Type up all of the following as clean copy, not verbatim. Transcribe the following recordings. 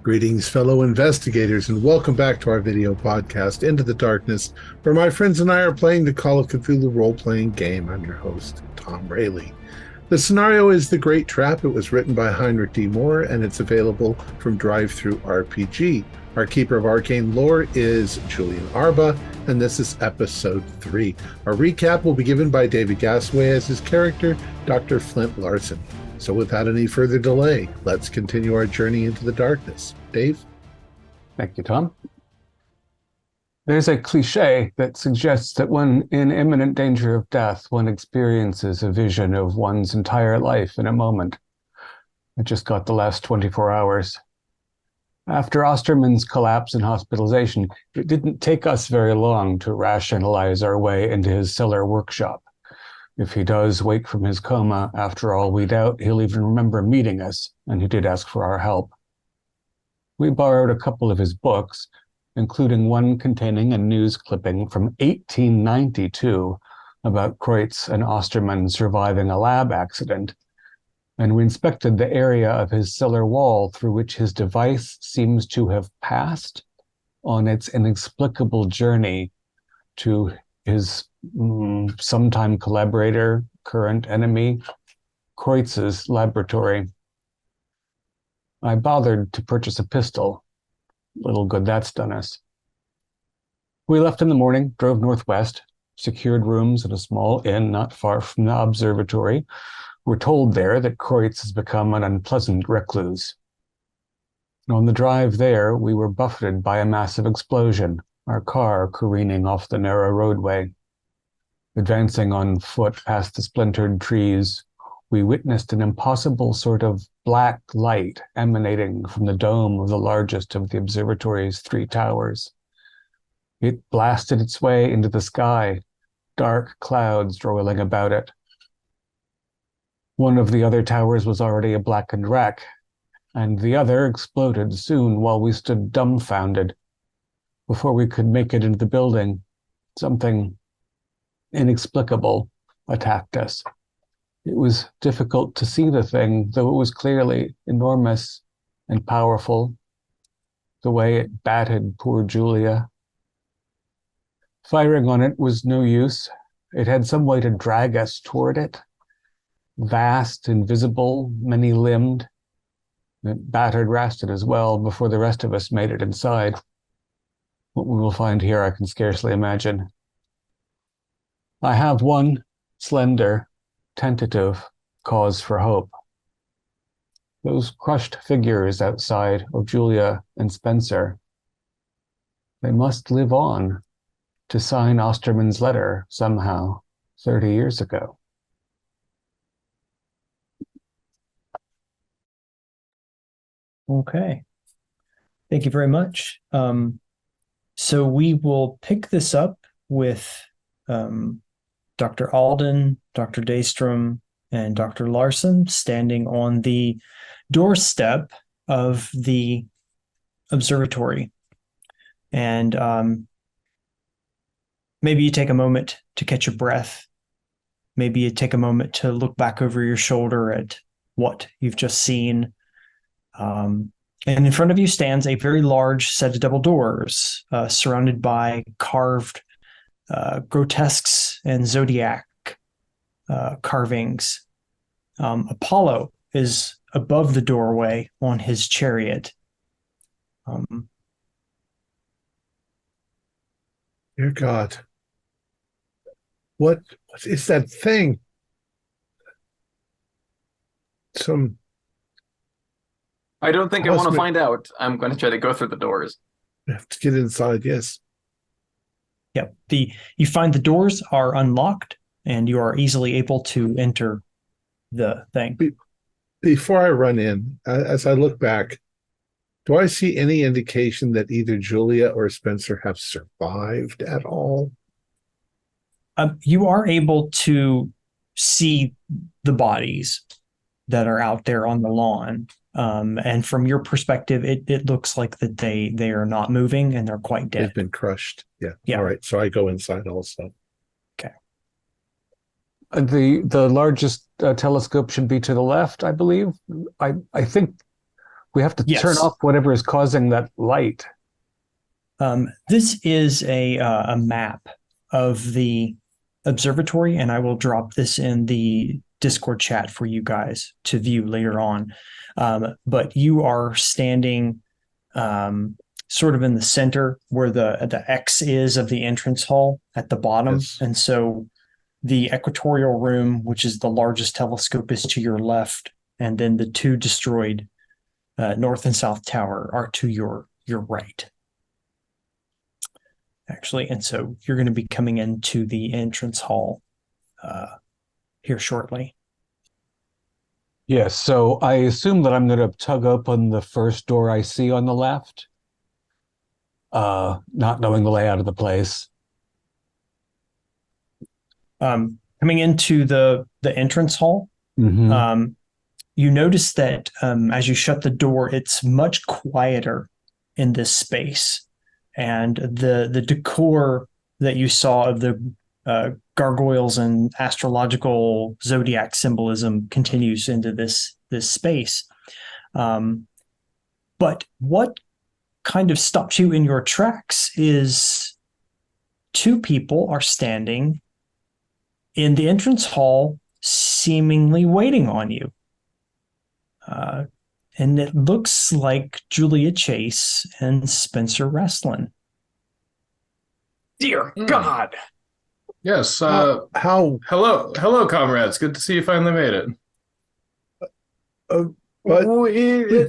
Greetings, fellow investigators, and welcome back to our video podcast, Into the Darkness, where my friends and I are playing the Call of Cthulhu role-playing game. I'm your host, Thom Raley. The scenario is The Great Trap. It was written by Heinrich and it's available from Drive-Thru RPG. Our keeper of arcane lore is Julian Arbaugh, and this is episode 3. Our recap will be given by David Gasway as his character, Dr. Flint Larson. So without any further delay, let's continue our journey into the darkness. Dave? Thank you, Tom. There's a cliche that suggests that when in imminent danger of death, one experiences a vision of one's entire life in a moment. I just got the last 24 hours. After Osterman's collapse and hospitalization, it didn't take us very long to rationalize our way into his cellar workshop. If he does wake from his coma, after all, we doubt he'll even remember meeting us, and he did ask for our help. We borrowed a couple of his books, including one containing a news clipping from 1892 about Kreutz and Osterman surviving a lab accident, and we inspected the area of his cellar wall through which his device seems to have passed on its inexplicable journey to his sometime collaborator, current enemy, Kreutz's laboratory. I bothered to purchase a pistol. Little good that's done us. We left in the morning, drove northwest, secured rooms at a small inn not far from the observatory. We're told there that Kreutz has become an unpleasant recluse. On the drive there, we were buffeted by a massive explosion, our car careening off the narrow roadway. Advancing on foot past the splintered trees, we witnessed an impossible sort of black light emanating from the dome of the largest of the observatory's 3 towers. It blasted its way into the sky, dark clouds rolling about it. One of the other towers was already a blackened wreck, and the other exploded soon while we stood dumbfounded. Before we could make it into the building, something inexplicable attacked us. It was difficult to see the thing, though it was clearly enormous and powerful, the way it batted poor Julia. Firing on it was no use. It had some way to drag us toward it. Vast, invisible, many-limbed. It battered Rastin as well before the rest of us made it inside. What we will find here, I can scarcely imagine. I have one slender, tentative cause for hope. Those crushed figures outside of Julia and Spencer, they must live on to sign Osterman's letter somehow 30 years ago. Okay. Thank you very much. So we will pick this up with Dr. Alden, Dr. Daystrom, and Dr. Larson standing on the doorstep of the observatory. And maybe you take a moment to catch your breath. Maybe you take a moment to look back over your shoulder at what you've just seen. And in front of you stands a very large set of double doors, surrounded by carved grotesques and zodiac carvings. Apollo is above the doorway on his chariot. Dear God. What is that thing? I don't think I want to find out. I'm going to try to go through the doors. I have to get inside, yes. Yep. You find the doors are unlocked, and you are easily able to enter the thing. Before I run in, as I look back, do I see any indication that either Julia or Spencer have survived at all? You are able to see the bodies that are out there on the lawn. And from your perspective, it looks like that they are not moving and they're quite dead. They've been crushed. Yeah. Yeah. All right. So I go inside also. Okay. The largest telescope should be to the left, I believe. I think We have to turn Yes. off whatever is causing that light. This is a map of the observatory, and I will drop this in the Discord chat for you guys to view later on. But you are standing sort of in the center where the X is of the entrance hall at the bottom. Yes. And so the equatorial room, which is the largest telescope, is to your left, and then the two destroyed north and south tower are to your right. Actually, and so you're going to be coming into the entrance hall here shortly. Yes, so I assume that I'm going to tug open the first door I see on the left, not knowing the layout of the place. Coming into the entrance hall, Mm-hmm. you notice that as you shut the door, it's much quieter in this space. And the decor that you saw of the gargoyles and astrological zodiac symbolism continues into this space. But what kind of stops you in your tracks is two people are standing in the entrance hall, seemingly waiting on you. And it looks like Julia Chase and Spencer Wrestlin. Dear God. Yes. How? Hello, comrades. Good to see you finally made it. What? Oh, you're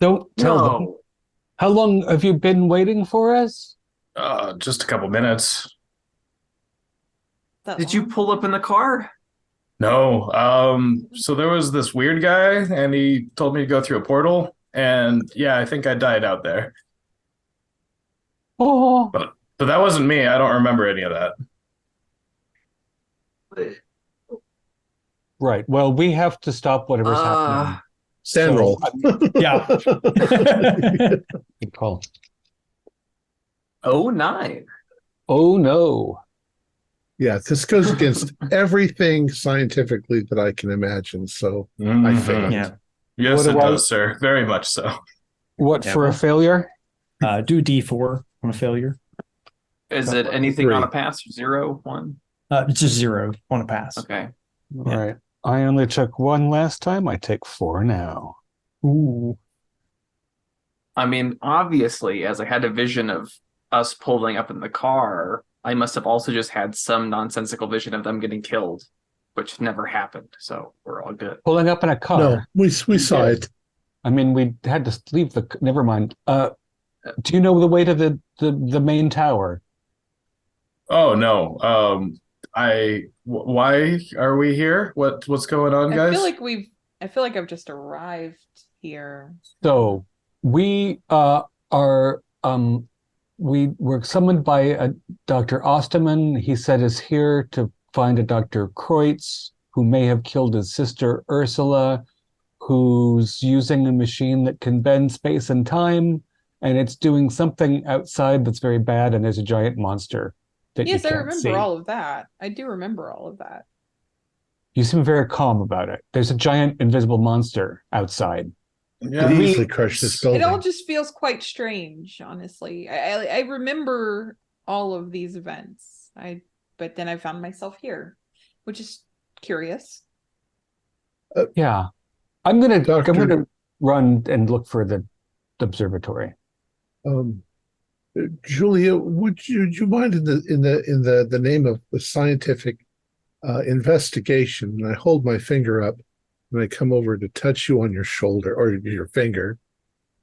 Don't tell them. no. How long have you been waiting for us? Just a couple minutes. Did you pull up in the car? No. So there was this weird guy, and he told me to go through a portal, and yeah, I think I died out there. Oh, But that wasn't me. I don't remember any of that. right. Well, we have to stop whatever's happening. Stand So, roll. Yeah. Good call. 09. Oh, no. Yeah, this goes against everything scientifically that I can imagine. So I failed. Yeah. Yes, What it do I- does, sir. Very much so. What, Yeah, for a well- failure? Do D4 on a failure. Is it anything 3. on a pass? 0, 1? It's just 0 on a pass. Okay. All right. I only took 1 last time. I take 4 now. Ooh. I mean, obviously, as I had a vision of us pulling up in the car, I must have also just had some nonsensical vision of them getting killed, which never happened. So we're all good. Pulling up in a car. No, we saw did. it. I mean, we had to leave the. Never mind. Do you know the way to the main tower? Oh no. Why are we here? What's going on, guys? I feel like I've just arrived here. So we we were summoned by a Dr. Osterman. He said is here to find a Dr. Kreutz, who may have killed his sister Ursula, who's using a machine that can bend space and time, and it's doing something outside that's very bad, and there's a giant monster that Yes, you I can't remember see. all of that. I do remember all of that. You seem very calm about it. There's a giant invisible monster outside. Yeah, Could easily crush this building. It all just feels quite strange, honestly. I remember all of these events. But then I found myself here, which is curious. Yeah. I'm gonna Doctor- run and look for the observatory. Julia, would you mind in the name of the scientific investigation? And I hold my finger up and I come over to touch you on your shoulder or your finger.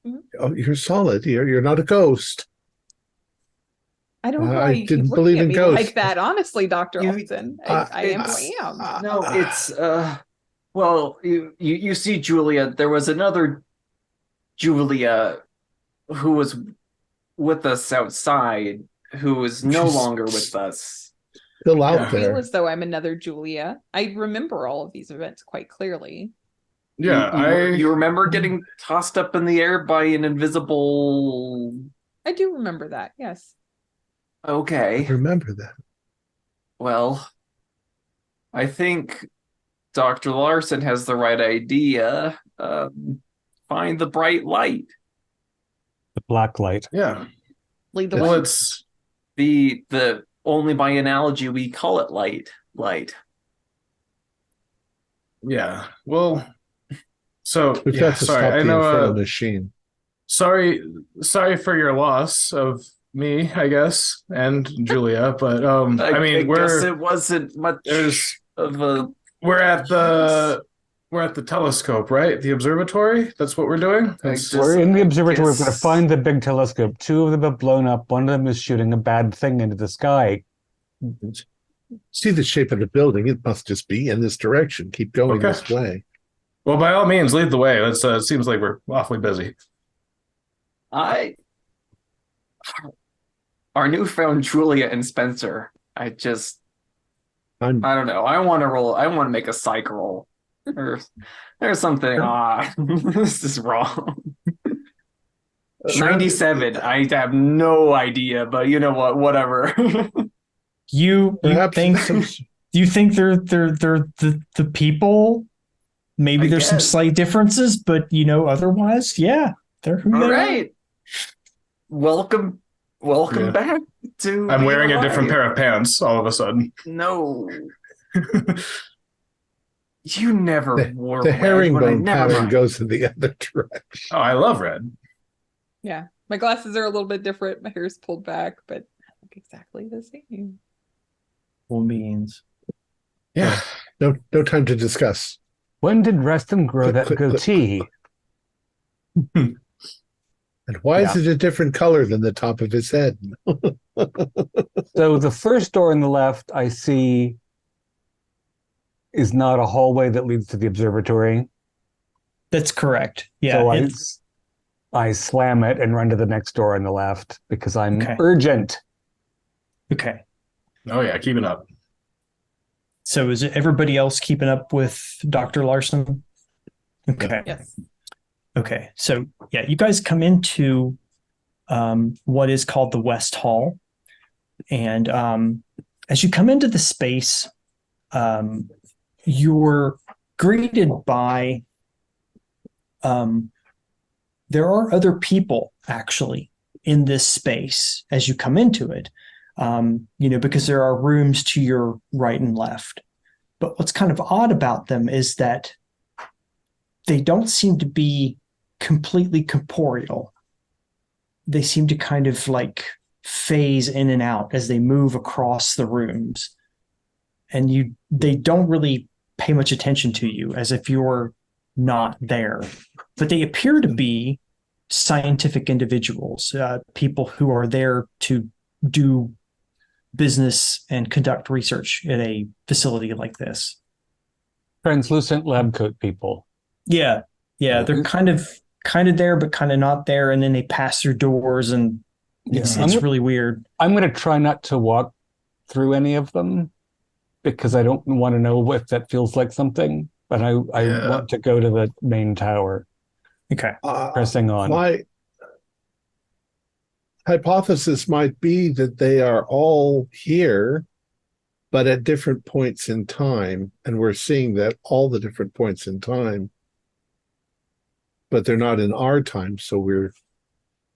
Mhm. Oh, you're solid. You're not a ghost. I don't know I why you keep didn't looking believe at in me ghosts. like that, honestly, Dr. You- Alton. I am who I am. No, it's well, you see, Julia, there was another Julia who was with us outside, who is no She's longer with us. still I out don't feel there. as though I'm another Julia. I remember all of these events quite clearly. yeah. You remember getting tossed up in the air by an invisible. I do remember that, yes. Okay, Remember that. well, I think Dr. Larson has the right idea. Find the bright light. The black light. Yeah. Lead the Well, way. it's The only by analogy we call it light. Light. yeah. Well, so We've yeah, got to sorry. stop I the know. infernal machine. Sorry for your loss of me, I guess, and Julia. But I mean, guess it wasn't much of a. we're at the telescope, right? The observatory. That's what we're doing. We're in the observatory. We're going to guess- find the big telescope. 2 of them have blown up. One of them is shooting a bad thing into the sky. See the shape of the building. It must just be in this direction. Keep going Okay. this way. Well, by all means, lead the way. That's it seems like we're awfully busy. Our newfound Julia and Spencer. I don't know. I want to roll. I want to make a psych roll. There's something. This is wrong. 97. I have no idea, but you know what? Whatever. You think they're the people? Maybe I there's some guess. slight differences, but otherwise, yeah, they're who All they are. right. Welcome Yeah. back to. I'm being wearing a alive. different pair of pants all of a sudden. No. You never wore The red when I herringbone never pattern mind. goes in the other direction. Oh, I love red. Yeah. My glasses are a little bit different. My hair's pulled back, but I look exactly the same. Cool beans. Yeah. No time to discuss. When did Reston grow that Click, click, click. goatee? And why is it a different color than the top of his head? So the first door on the left I see is not a hallway that leads to the observatory. That's correct. Yeah. So I slam it and run to the next door on the left because I'm Okay. urgent. Okay. Oh yeah, keep it up. So is everybody else keeping up with Dr. Larson? Okay. Yes. Okay. So yeah, you guys come into what is called the West Hall. And as you come into the space, you're greeted by there are other people actually in this space as you come into it, because there are rooms to your right and left. But what's kind of odd about them is that they don't seem to be completely corporeal. They seem to kind of like phase in and out as they move across the rooms. And they don't really pay much attention to you as if you're not there. But they appear to be scientific individuals, people who are there to do business and conduct research in a facility like this. Translucent lab coat people. Yeah. They're kind of there, but kind of not there. And then they pass through doors and it's really weird. I'm going to try not to walk through any of them because I don't want to know if that feels like something, but I want to go to the main tower. Okay. Pressing on. My hypothesis might be that they are all here, but at different points in time, and we're seeing that all the different points in time, but they're not in our time, so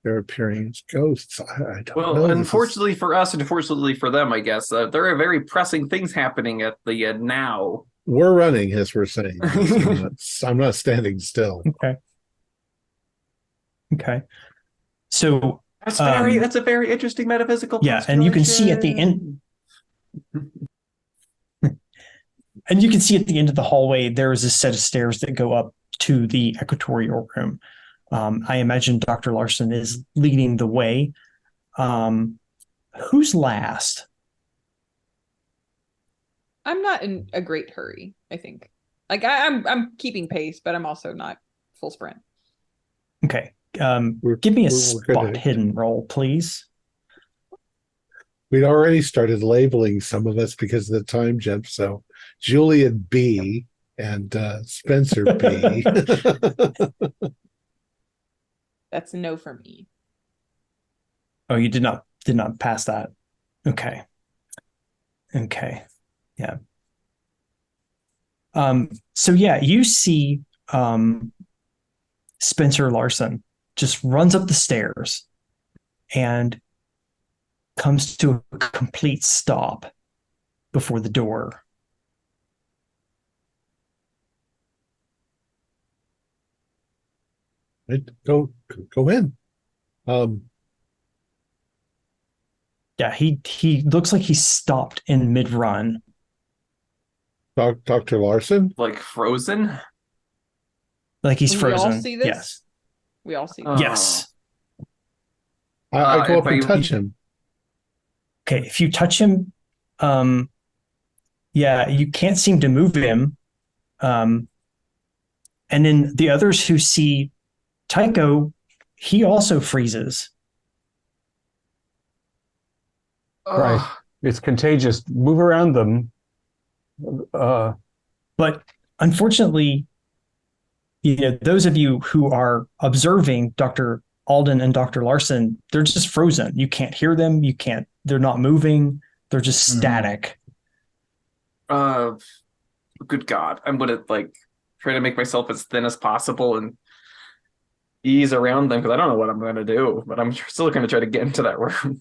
they're appearing as ghosts. I don't know. Well, unfortunately for us, and unfortunately for them, I guess there are very pressing things happening at the now. We're running, as we're saying. I'm not standing still. Okay. So That's a very interesting metaphysical. yeah, and you can see at the end. And you can see at the end of the hallway, there is a set of stairs that go up to the equatorial room. I imagine Dr. Larson is leading the way. Who's last? I'm not in a great hurry, I think. Like I'm keeping pace, but I'm also not full sprint. Okay. Give me a we're spot gonna- hidden roll, please. We'd already started labeling some of us because of the time jump. So Julian B and Spencer B. That's a no for me. Oh, you did not pass that. Okay. Yeah. So yeah, you see Spencer Larson just runs up the stairs and comes to a complete stop before the door. Right? Go in. Yeah, he looks like he stopped in mid-run. Dr. Larson. Like frozen? Like he's And frozen. we all see this? Yes. We all see Oh. this. Yes. I go if up and I- touch him. Okay, if you touch him, yeah, you can't seem to move him. And then the others who see Tycho, he also freezes. Right. It's contagious. Move around them. But unfortunately, those of you who are observing Dr. Alden and Dr. Larson, they're just frozen. You can't hear them. They're not moving. They're just static. Good God. I'm gonna try to make myself as thin as possible and ease around them because I don't know what I'm gonna do, but I'm still gonna try to get into that room.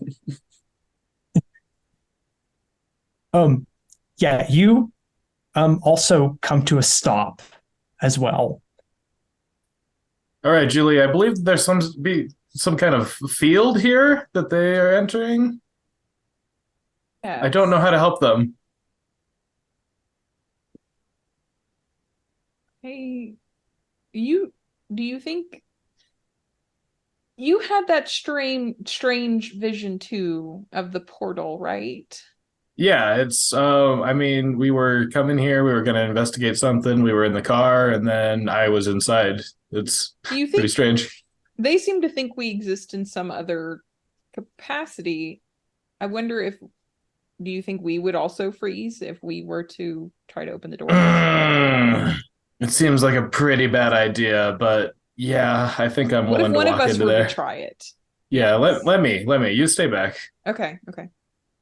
Yeah, you also come to a stop as well. All right, Julie, I believe there's some kind of field here that they are entering. Yeah. I don't know how to help them. Hey, do you think you had that strange vision too of the portal, right? Yeah, it's I mean, we were coming here, we were gonna investigate something, we were in the car, and then I was inside. It's Do you pretty think strange. they seem to think we exist in some other capacity? I wonder do you think we would also freeze if we were to try to open the door? It seems like a pretty bad idea, but yeah, I think I'm What if willing to one of walk us into were there. to try it? Yeah, let me. You stay back. Okay.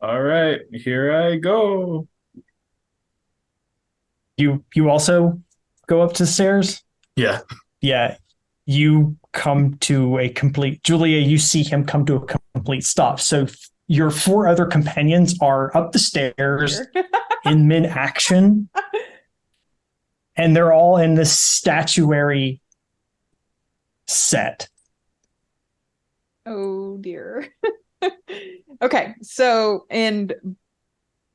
All right, here I go. You also go up to the stairs? Yeah. Yeah. You come to a complete Julia, you see him come to a complete stop. So your four other companions are up the stairs in mid-action. And they're all in this statuary set. Oh dear. Okay, so and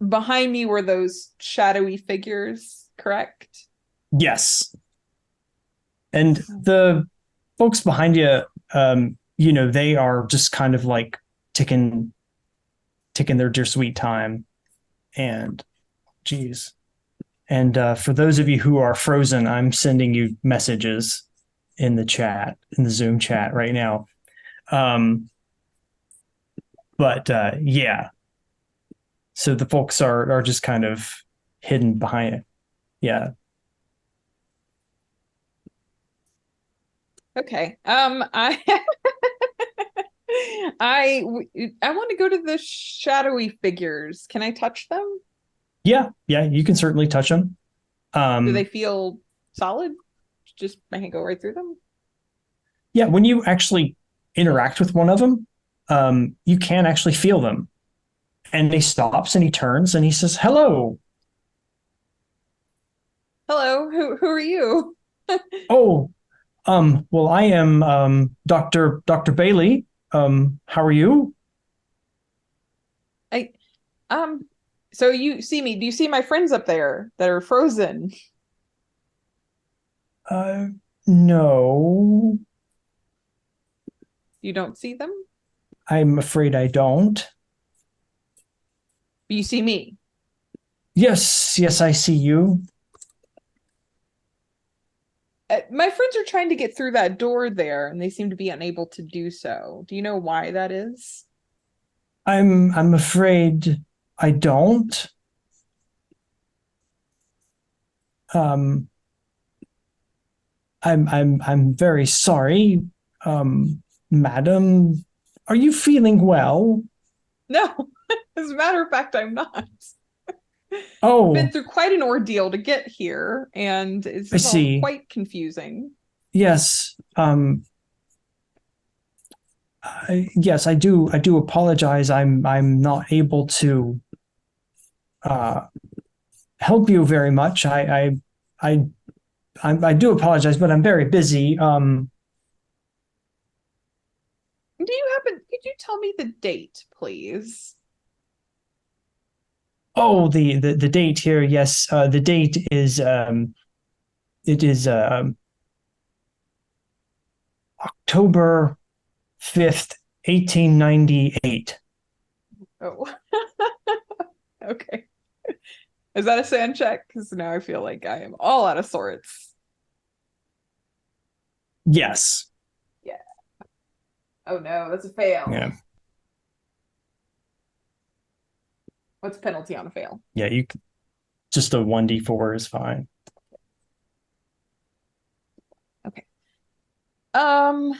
behind me were those shadowy figures, correct? Yes. And the folks behind you, they are just kind of like ticking their dear sweet time. And geez. And for those of you who are frozen, I'm sending you messages in the chat, in the Zoom chat right now. But yeah. So the folks are just kind of hidden behind it. Yeah. Okay. I I want to go to the shadowy figures. Can I touch them? Yeah, you can certainly touch them. Do they feel solid? Just I can go right through them? Yeah, when you actually interact with one of them, you can actually feel them. And he stops and he turns and he says, "Hello." Hello, who are you? Oh, well, I am Dr. Bailey. How are you? So you see me. Do you see my friends up there that are frozen? No. You don't see them? I'm afraid I don't. You see me. Yes, I see you. My friends are trying to get through that door there, and they seem to be unable to do so. Do you know why that is? I'm afraid I don't. I'm very sorry, madam. Are you feeling well? No. As a matter of fact, I'm not. Oh, been through quite an ordeal to get here, and it's I all see. quite confusing. Yes. Yes, I do. I do apologize. I'm not able to help you very much. I do apologize, but I'm very busy. Do you happen? Could you tell me the date, please? Oh, the date here. Yes, the date is it is October 5th, 1898. Oh, okay. Is that a sand check? Because now I feel like I am all out of sorts. Yes. Yeah. Oh no, that's a fail. Yeah. What's penalty on a fail? Yeah, you just a 1d4 is fine. Okay. Oh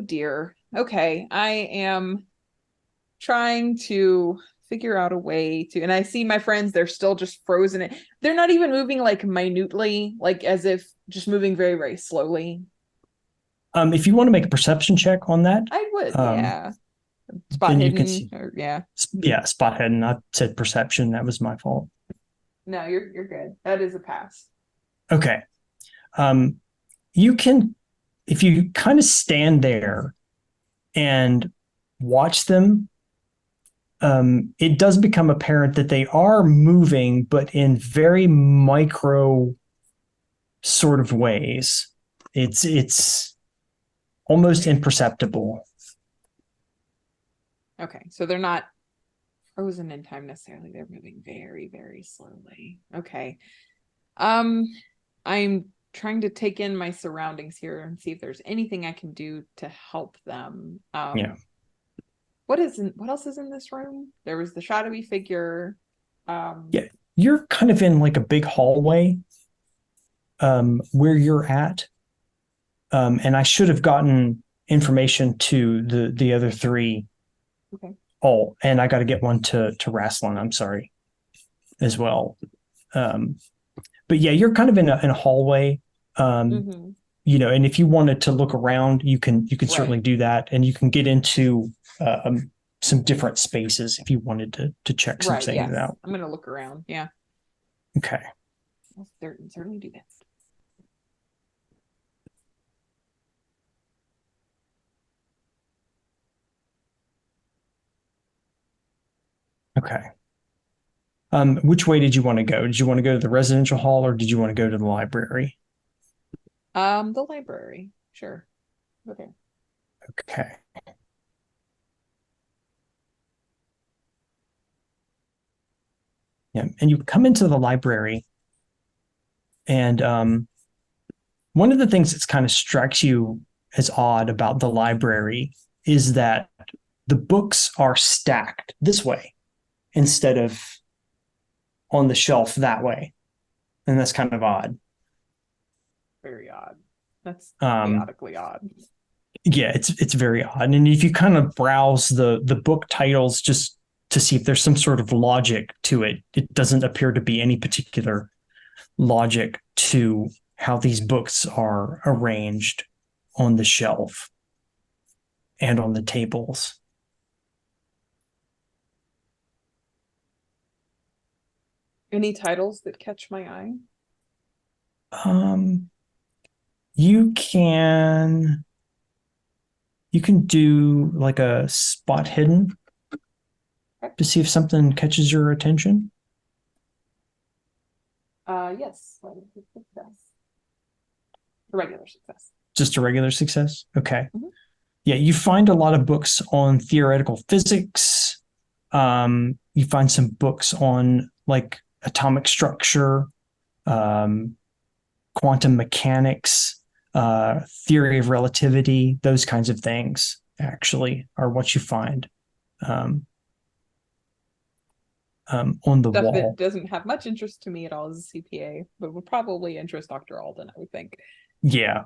dear. Okay, I am trying to figure out a way to, and I see my friends, they're still just frozen. They're not even moving like minutely, like as if just moving very, very slowly. If you want to make a perception check on that, I would, yeah. Spot then you hidden, can see. or yeah. Yeah, spot hidden. I said perception. That was my fault. No, you're good. That is a pass. Okay. You can, if you kind of stand there and watch them, it does become apparent that they are moving, but in very micro sort of ways. It's almost imperceptible. Okay, so they're not frozen in time necessarily. They're moving very, very slowly. Okay. I'm trying to take in my surroundings here and see if there's anything I can do to help them. Yeah. What else is in this room? There was the shadowy figure. Yeah, you're kind of in like a big hallway where you're at. And I should have gotten information to the other three. Okay. Oh, and I got to get one to Rasslin. I'm sorry, as well. But yeah, you're kind of in a hallway. You know, and if you wanted to look around, you can certainly do that, and you can get into some different spaces if you wanted to check some things out. I'm gonna look around. Yeah. Okay. I'll certainly do that. Okay. Which way did you want to go? Did you want to go to the residential hall or did you want to go to the library? The library. Sure. Okay. Okay. Yeah, and you come into the library, and one of the things that's kind of strikes you as odd about the library is that the books are stacked this way instead of on the shelf that way, and that's kind of odd. Very odd. That's chaotically odd. Yeah, it's very odd. And if you kind of browse the book titles just to see if there's some sort of logic to it, it doesn't appear to be any particular logic to how these books are arranged on the shelf and on the tables. Any titles that catch my eye? You can do like a spot hidden to see if something catches your attention. Yes. Success. A regular success. Just a regular success? Okay. Mm-hmm. Yeah, you find a lot of books on theoretical physics. You find some books on like atomic structure, quantum mechanics, theory of relativity, those kinds of things actually are what you find on the Stuff wall. that doesn't have much interest to me at all as a CPA, but would probably interest Dr. Alden, I would think. Yeah.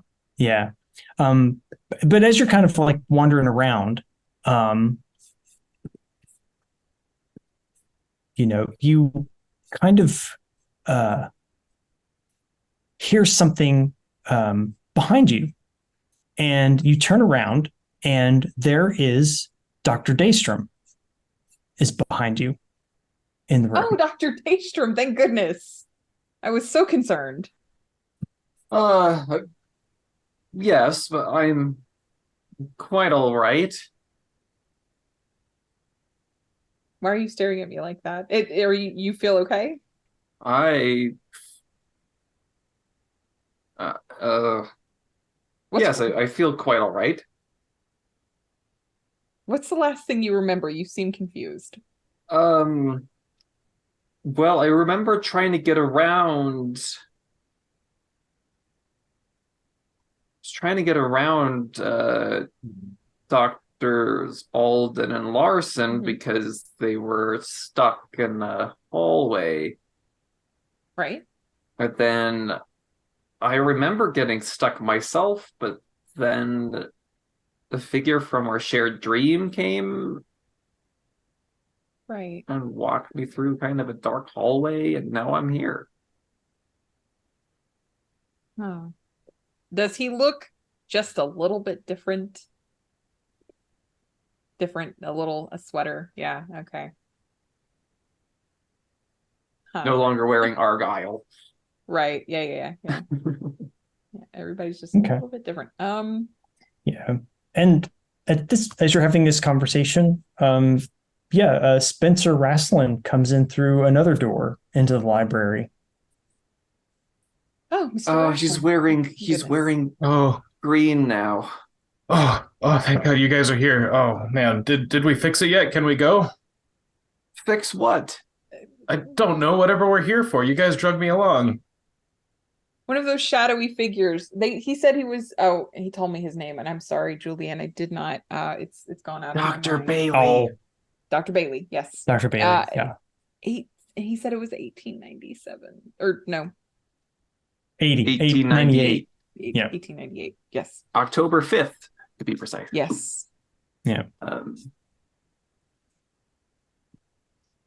But as you're kind of like wandering around, you know, you kind of hear something behind you, and you turn around, and there is Dr. Daystrom is behind you in the room. Oh, Dr. Daystrom, thank goodness. I was so concerned. Yes, but I'm quite all right. Why are you staring at me like that? Are you feel okay? I yes, I feel quite all right. What's the last thing you remember? You seem confused. Well, I remember trying to get around. Doctors Alden and Larson because they were stuck in the hallway. Right. But then I remember getting stuck myself, but then the figure from our shared dream came Right. and walked me through kind of a dark hallway, and now I'm here. Oh. Does he look just a little bit different? A sweater. Yeah, okay. Huh. No longer wearing Argyle. Right. Yeah. Yeah, everybody's just a little bit different. Yeah. And as you're having this conversation, Spencer Rasslin comes in through another door into the library. Oh, Mr. He's Rasslin. wearing green now. Oh, thank God you guys are here. Oh man, did we fix it yet? Can we go? Fix what? I don't know. Whatever we're here for. You guys drug me along. One of those shadowy figures. He said he was. Oh, he told me his name, and I'm sorry, Julian. I did not. It's gone out. Dr. Bailey. Oh, Dr. Bailey. Yes. Dr. Bailey. Yeah. He said it was 1897, or no, 1898. Yeah. 1898. Yes. October 5th, to be precise. Yes. Yeah.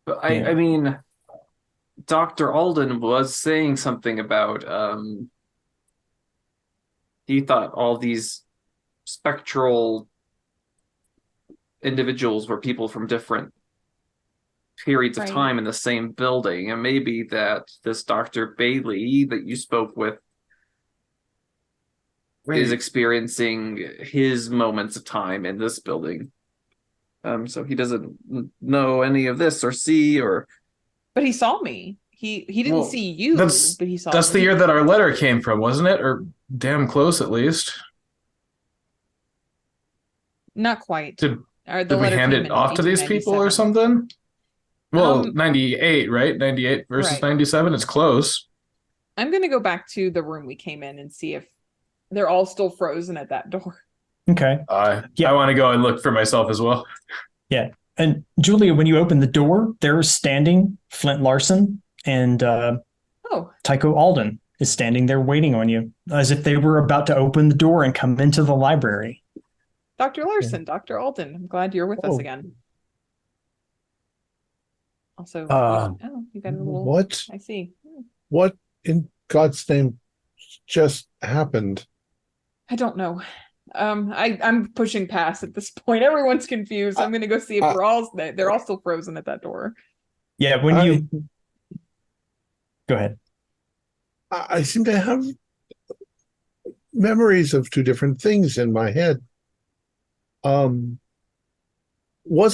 But I mean, Dr. Alden was saying something about he thought all these spectral individuals were people from different periods of time in the same building, and maybe that this Dr. Bailey that you spoke with is experiencing his moments of time in this building. So he doesn't know any of this or see or. But he saw me. He didn't see you, but he saw. That's me. the year that our letter came from, wasn't it? Or damn close, at least. Not quite. Did we hand it off to these people or something? Well, 98, right? 98 versus 97. It's close. I'm going to go back to the room we came in and see if they're all still frozen at that door. Okay. I want to go and look for myself as well. Yeah. And Julia, when you open the door, there's standing Flint Larson and Tycho Alden is standing there waiting on you as if they were about to open the door and come into the library. Dr. Larson, Dr. Alden, I'm glad you're with us again. Also, you got a little. What? I see. What in God's name just happened? I don't know. I'm pushing past at this point. Everyone's confused. I'm going to go see if they're all still frozen at that door. Yeah, when you go ahead. I seem to have memories of two different things in my head. Was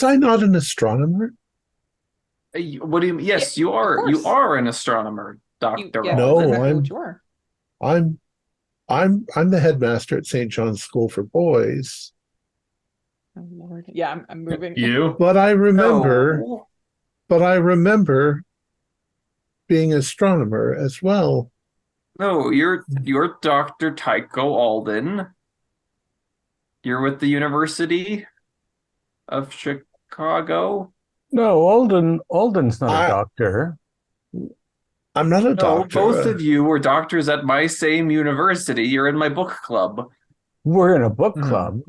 I not an astronomer? What do you mean? Yes, you are. You are an astronomer, Doctor. I'm the headmaster at St. John's School for Boys. Oh Lord, yeah, I'm moving. But I remember being an astronomer as well. No, you're Dr. Tycho Alden. You're with the University of Chicago. No, Alden's not a doctor. I'm not a doctor. Both of you were doctors at my same university. You're in my book club. We're in a book club.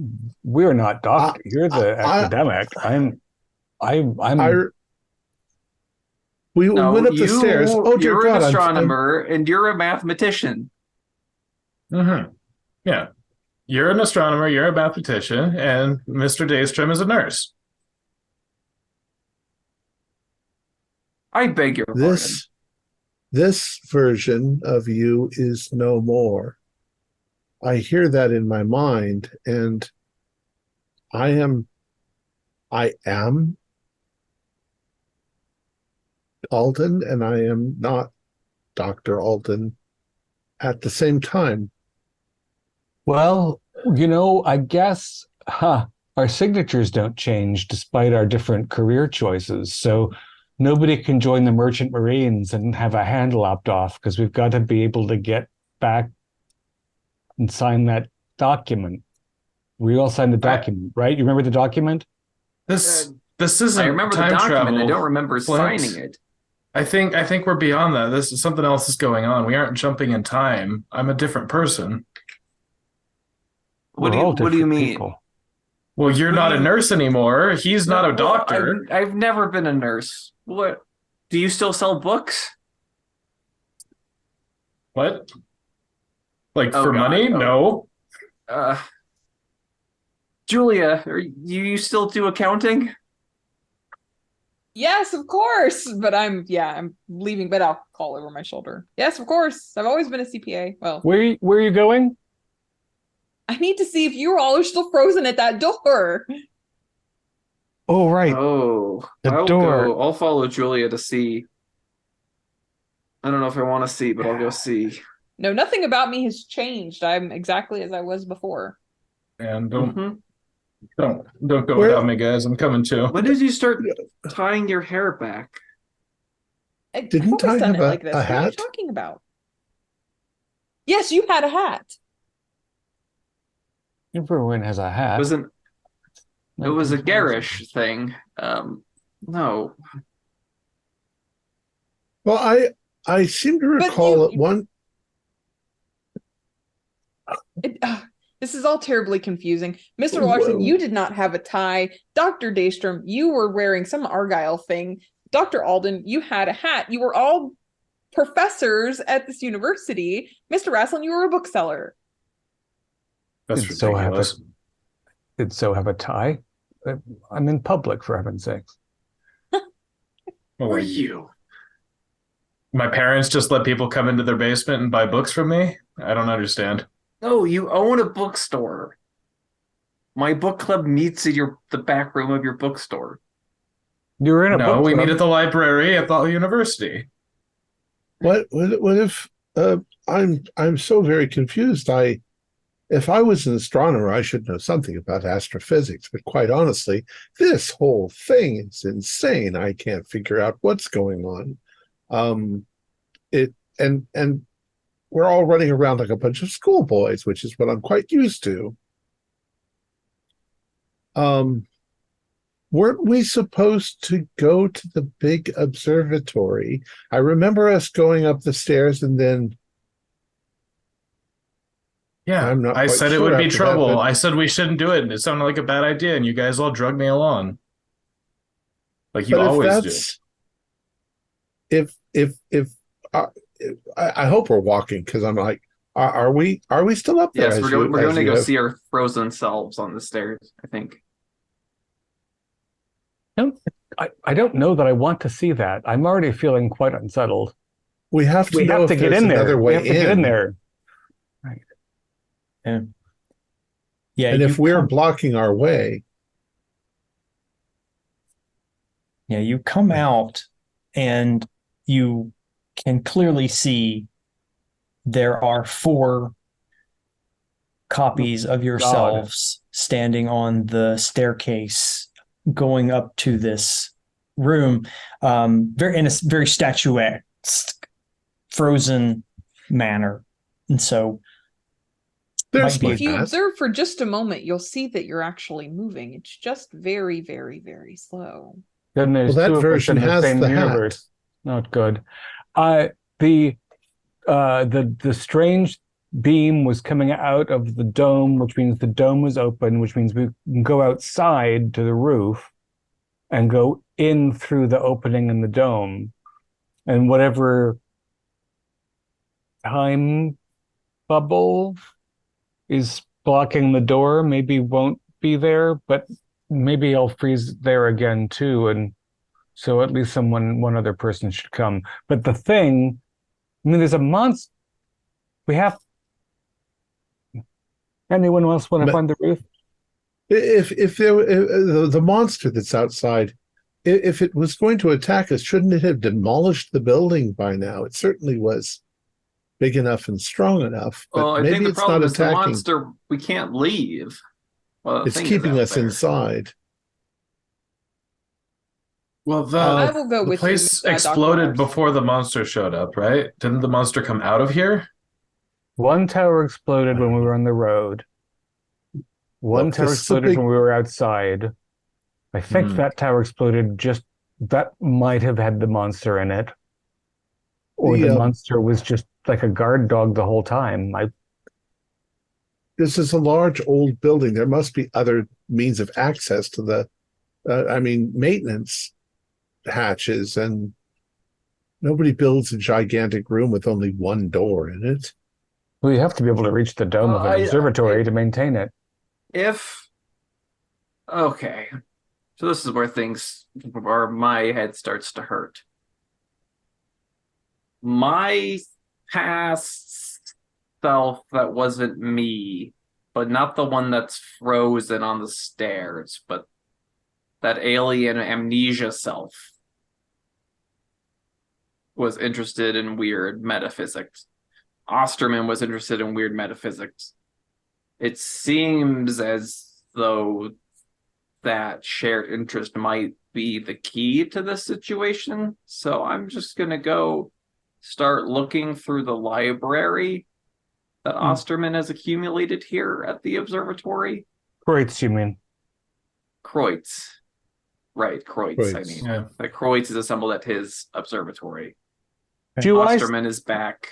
We're not doctors. You're the academic. We No, went up the stairs. Oh dear you're God! an astronomer and you're a mathematician. Mm-hmm. Yeah. You're an astronomer, you're a mathematician, and Mr. Daystrom is a nurse. I beg your pardon. This version of you is no more. I hear that in my mind, and I am Alden, and I am not Dr. Alden at the same time. Well, I guess our signatures don't change despite our different career choices. So nobody can join the Merchant Marines and have a hand lopped off because we've got to be able to get back and sign that document. We all signed the document, right? You remember the document? This isn't I remember the time document. travel, I don't remember Flint. signing it. I think we're beyond that. This is something else is going on. We aren't jumping in time. I'm a different person. What We're all do you different mean? people. Well, you're not a nurse anymore. He's not a doctor. I've never been a nurse. What? Do you still sell books? What? Like Oh, for God. money? Oh. No. Julia, you still do accounting? Yes, of course. But I'm leaving, but I'll call over my shoulder. Yes, of course. I've always been a CPA. Well, Where are you going? I need to see if you all are still frozen at that door. Oh, right. Oh, The door. I'll follow Julia to see. I don't know if I want to see, but I'll go see. No, nothing about me has changed. I'm exactly as I was before. And Mm-hmm. don't go without me, guys. I'm coming too. When did you start tying your hair back? Didn't I've always I done have it a like this. What are you hat? talking about? Yes, you had a hat. Everyone has a hat. It was a garish thing. No. Well, I seem to recall at one. This is all terribly confusing. Mr. Larson, you did not have a tie. Dr. Daystrom, you were wearing some Argyle thing. Dr. Alden, you had a hat. You were all professors at this university. Mr. Rasslin, you were a bookseller. That's ridiculous. Did so have a tie? I'm in public, for heaven's sakes. Who are you? My parents just let people come into their basement and buy books from me? I don't understand. No, you own a bookstore. My book club meets in the back room of your bookstore. You're in a book No, we club. meet at the library at the university. What if I'm so very confused. If I was an astronomer, I should know something about astrophysics, but quite honestly, this whole thing is insane. I can't figure out what's going on. And we're all running around like a bunch of schoolboys, which is what I'm quite used to. Weren't we supposed to go to the big observatory? I remember us going up the stairs and then I'm not I quite said it sure would be after trouble. that, but- I said we shouldn't do it, and it sounded like a bad idea, and you guys all drug me along. Like you But always do. I hope we're walking because I'm like, are we still up there? Yes, we're going to go see our frozen selves on the stairs, I think. I don't know that I want to see that. I'm already feeling quite unsettled. We have to know if get there's in there. another way We have to get in there. Right. Yeah. And if we're blocking our way, you come out and you can clearly see there are 4 copies of yourselves standing on the staircase going up to this room, in a very statuesque, frozen manner. And so if you observe for just a moment, you'll see that you're actually moving. It's just very, very, very slow. Then there's that two of us version in the has same the hat. universe. Not good. The strange beam was coming out of the dome, which means the dome was open, which means we can go outside to the roof and go in through the opening in the dome. and whatever time bubble is blocking the door maybe won't be there, but maybe I'll freeze there again too, and so at least one other person should come. But the thing, I mean, there's a monster. We have. Anyone else want to find the roof? If the monster that's outside, if it was going to attack us, shouldn't it have demolished the building by now? It certainly was big enough and strong enough, but Well, I maybe think the it's problem not is the attacking. monster. We can't leave. Well, the It's thing is keeping out us there. inside. Well, I will go the with place you, Dr. exploded Lars. before the monster showed up, right? Didn't the monster come out of here? One tower exploded when we were on the road. One Look, tower this is a exploded big- when we were outside. I think that tower exploded that might have had the monster in it. Or the monster was just like a guard dog the whole time. This is a large old building. There must be other means of access to the, maintenance hatches, and nobody builds a gigantic room with only one door in it. Well, you have to be able to reach the dome of an observatory to maintain it. Okay, so this is where my head starts to hurt. My past self that wasn't me, but not the one that's frozen on the stairs, but that alien amnesia self was interested in weird metaphysics. Osterman was interested in weird metaphysics. It seems as though that shared interest might be the key to this situation. So I'm just going to go start looking through the library that Osterman has accumulated here at the observatory. Kreutz, you mean? Kreutz. Right, Kreutz, I mean. Yeah. That Kreutz is assembled at his observatory. Osterman is back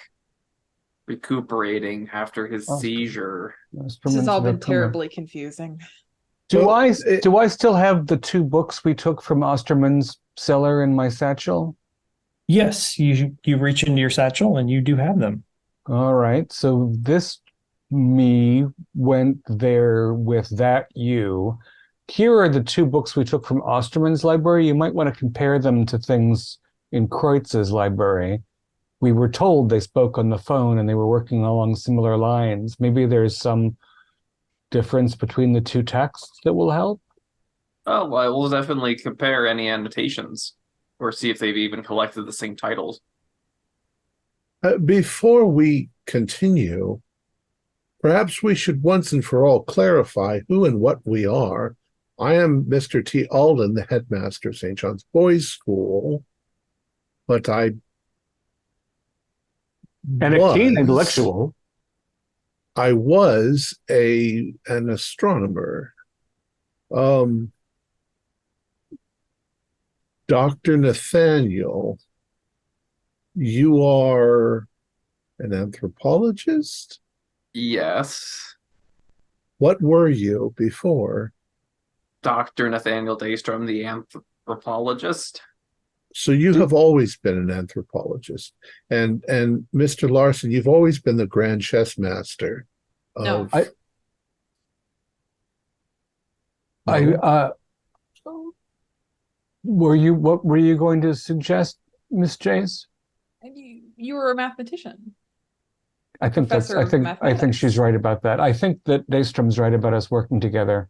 recuperating after his seizure. This has all been terribly confusing. Do I still have the 2 books we took from Osterman's cellar in my satchel? Yes, you reach into your satchel and you do have them. All right. So this me went there with that you. Here are the 2 books we took from Osterman's library. You might want to compare them to things in Kreutz's library. We were told they spoke on the phone and they were working along similar lines. Maybe there's some difference between the 2 texts that will help? Oh, well, we'll definitely compare any annotations or see if they've even collected the same titles. Before we continue, perhaps we should once and for all clarify who and what we are. I am Mr. T. Alden, the headmaster of St. John's Boys School, but I a keen intellectual. I was an astronomer. Dr. Nathaniel, you are an anthropologist? Yes. What were you before? Dr. Nathaniel Daystrom, the anthropologist. So you have always been an anthropologist. And Mr. Larson, you've always been the grand chess master. No. What were you going to suggest, Miss Jace? You were a mathematician. I think she's right about that. I think that Daystrom's right about us working together.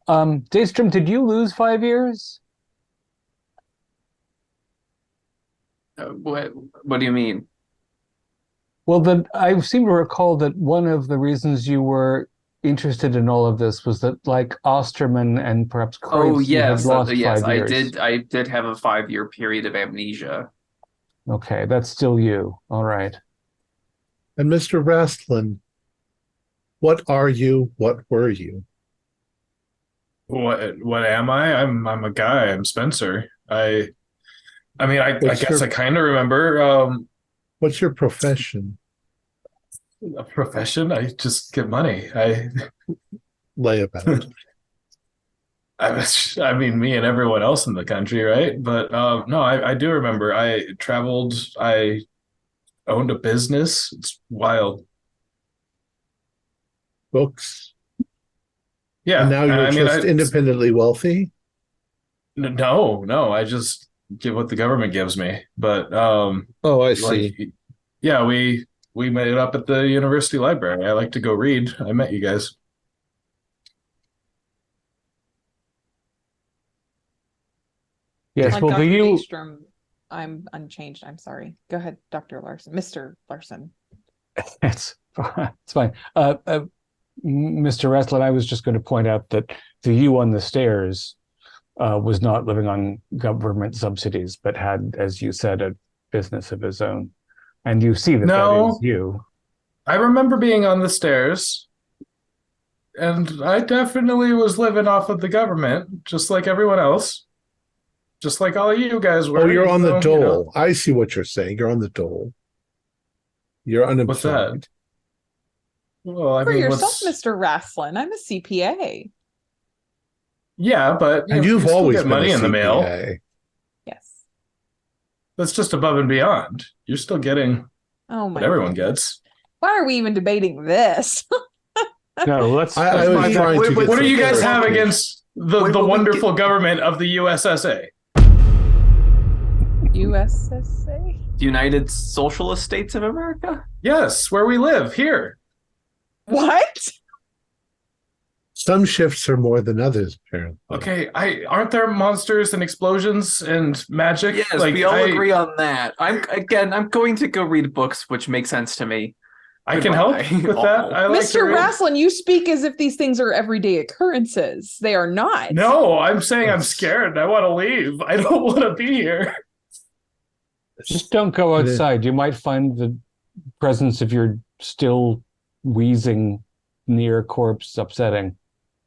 Daystrom, did you lose 5 years? What do you mean? Well, I seem to recall that one of the reasons you were interested in all of this was that, like Osterman and perhaps Kreutz, you had lost 5 years. I did have a 5-year period of amnesia. Okay, that's still you. All right. And Mr. Rastlin, what are you? What were you? What am I? I'm a guy. I'm Spencer. I guess I kind of remember. What's your profession? A profession? I just get money. I lay about. I mean, me and everyone else in the country, right? But no, I do remember. I traveled. I owned a business. It's wild. Books. Yeah, And now you're I mean, just independently wealthy? no. I just give what the government gives me. But Oh, I see. like, yeah, we made it up at the university library. I like to go read. I met you guys. Yes, Like well, Dr. the you Daystrom, I'm unchanged. I'm sorry. Go ahead, Dr. Larson. Mr. Larson. it's it's fine. Mr. Wrestler, I was just going to point out that the you on the stairs was not living on government subsidies, but had, as you said, a business of his own. And you see that that is No, you. I remember being on the stairs, and I definitely was living off of the government, just like everyone else, just like all of you guys were. Oh, you're on the even though, dole. I see what you're saying. You're on the dole. You're unemployed. What's that? Well, I For mean, yourself, what's Mr. Rasslin. I'm a CPA. yeah, but And you you've still always get been money a in the mail. CPA. Yes. That's just above and beyond. You're still getting Oh my what everyone goodness. gets. Why are we even debating this? No, let's I was find trying out. to get What do some you guys have clarification. against the Wait, but we wonderful government of the USSA? USSA? United Socialist States of America? Yes, where we live here. What? Some shifts are more than others, apparently. Okay, aren't there monsters and explosions and magic? Yes, Like, we all agree on that. I'm going to go read books, which make sense to me. I can help Goodbye. with that. I like to Mr. read. Rasslin, you speak as if these things are everyday occurrences. They are not. No, I'm saying I'm scared. I want to leave. I don't want to be here. Just don't go outside. You might find the presence of your still wheezing near corpse upsetting.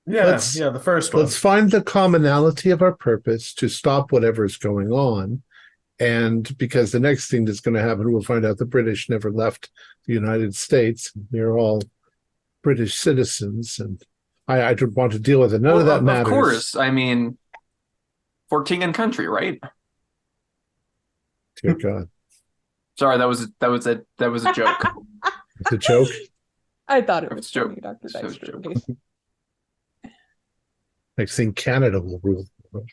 Yeah, Let's- the first one. Let's find the commonality of our purpose to stop whatever is going on. And because the next thing that's going to happen, we'll find out the British never left the United States. They're all British citizens. And I don't want to deal with it. None of that matters. Of course. I mean, for king and country, right? Dear God. Sorry, that was a joke. It's a joke. I thought it It was was a joke. funny, Dr. It was a Dykstra. joke. Okay. Next thing, Canada will rule the world.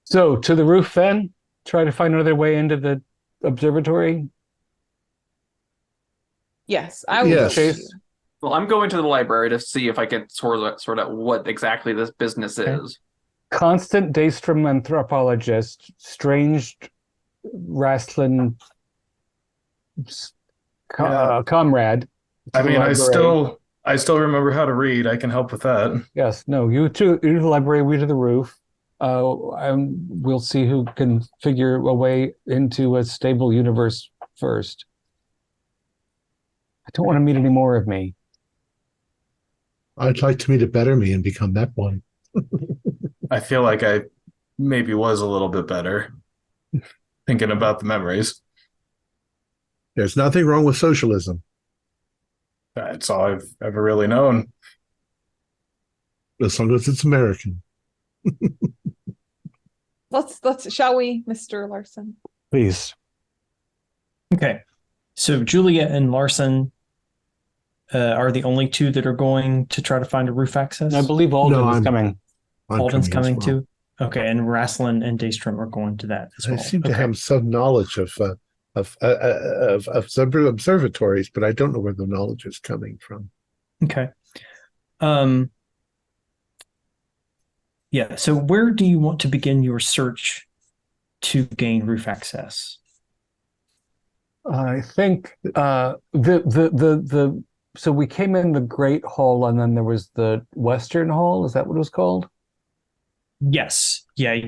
So to the roof then? Try to find another way into the observatory? Yes, I will. Yes. Chase. Well, I'm going to the library to see if I can sort out what exactly this business is. Constant Daystrom anthropologist, strange Rasslin comrade. I mean, I Library. still remember how to read. I can help with that. Yes, no, you to the library, we to the roof. And we'll see who can figure a way into a stable universe first. I don't want to meet any more of me. I'd like to meet a better me and become that one. I feel like I maybe was a little bit better thinking about the memories. There's nothing wrong with socialism. That's all I've ever really known. As long as it's American. Let's shall we, Mr. Larson? Please. Okay. So Julia and Larson are the only two that are going to try to find a roof access? I believe Alden is I'm coming. Alden's coming as well. too? Okay, and Rasslin and Daystrom are going to that as I well. seem to Okay. have some knowledge of observatories, but I don't know where the knowledge is coming from. Okay. Yeah, so where do you want to begin your search to gain roof access? I think so we came in the Great Hall and then there was the Western Hall. Is that what it was called? Yes. Yeah,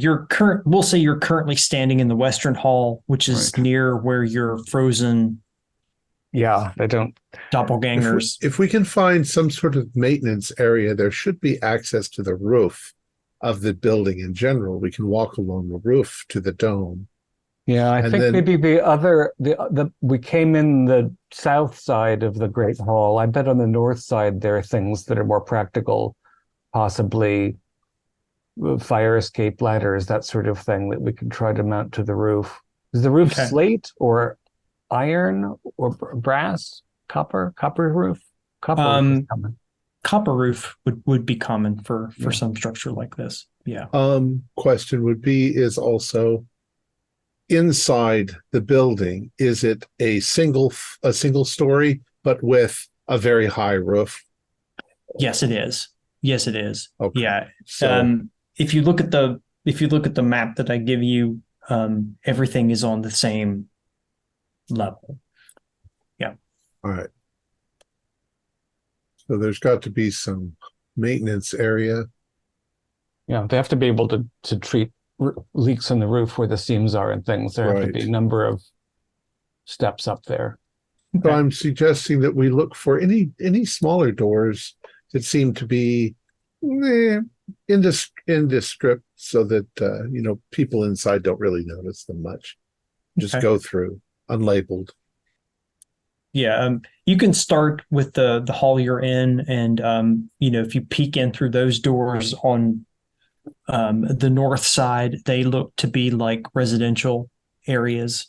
we'll say you're currently standing in the Western Hall, which is Right. near where your frozen Yeah, they don't. doppelgangers. If we can find some sort of maintenance area, there should be access to the roof of the building in general. We can walk along the roof to the dome. Yeah, I And think then- maybe we came in the south side of the Great Hall. I bet on the north side there are things that are more practical possibly fire escape ladders, that sort of thing that we could try to mount to the roof. Is the roof Okay. slate or iron or brass? Copper roof? Copper roof is common. Copper roof would be common for some structure like this. Yeah. Question would be is also inside the building, is it a single story but with a very high roof? Yes, it is. Yes, it is. Okay. Yeah. So if you look at the map that I give you, everything is on the same level. Yeah. all right. So there's got to be some maintenance area. Yeah, they have to be able to treat leaks in the roof where the seams are and things. There have to be a Right. number of steps up there. So I'm suggesting that we look for any smaller doors that seem to be indescript, so that people inside don't really notice them much. Just Okay. go through unlabeled. Yeah, you can start with the hall you're in, and if you peek in through those doors on the north side, they look to be like residential areas.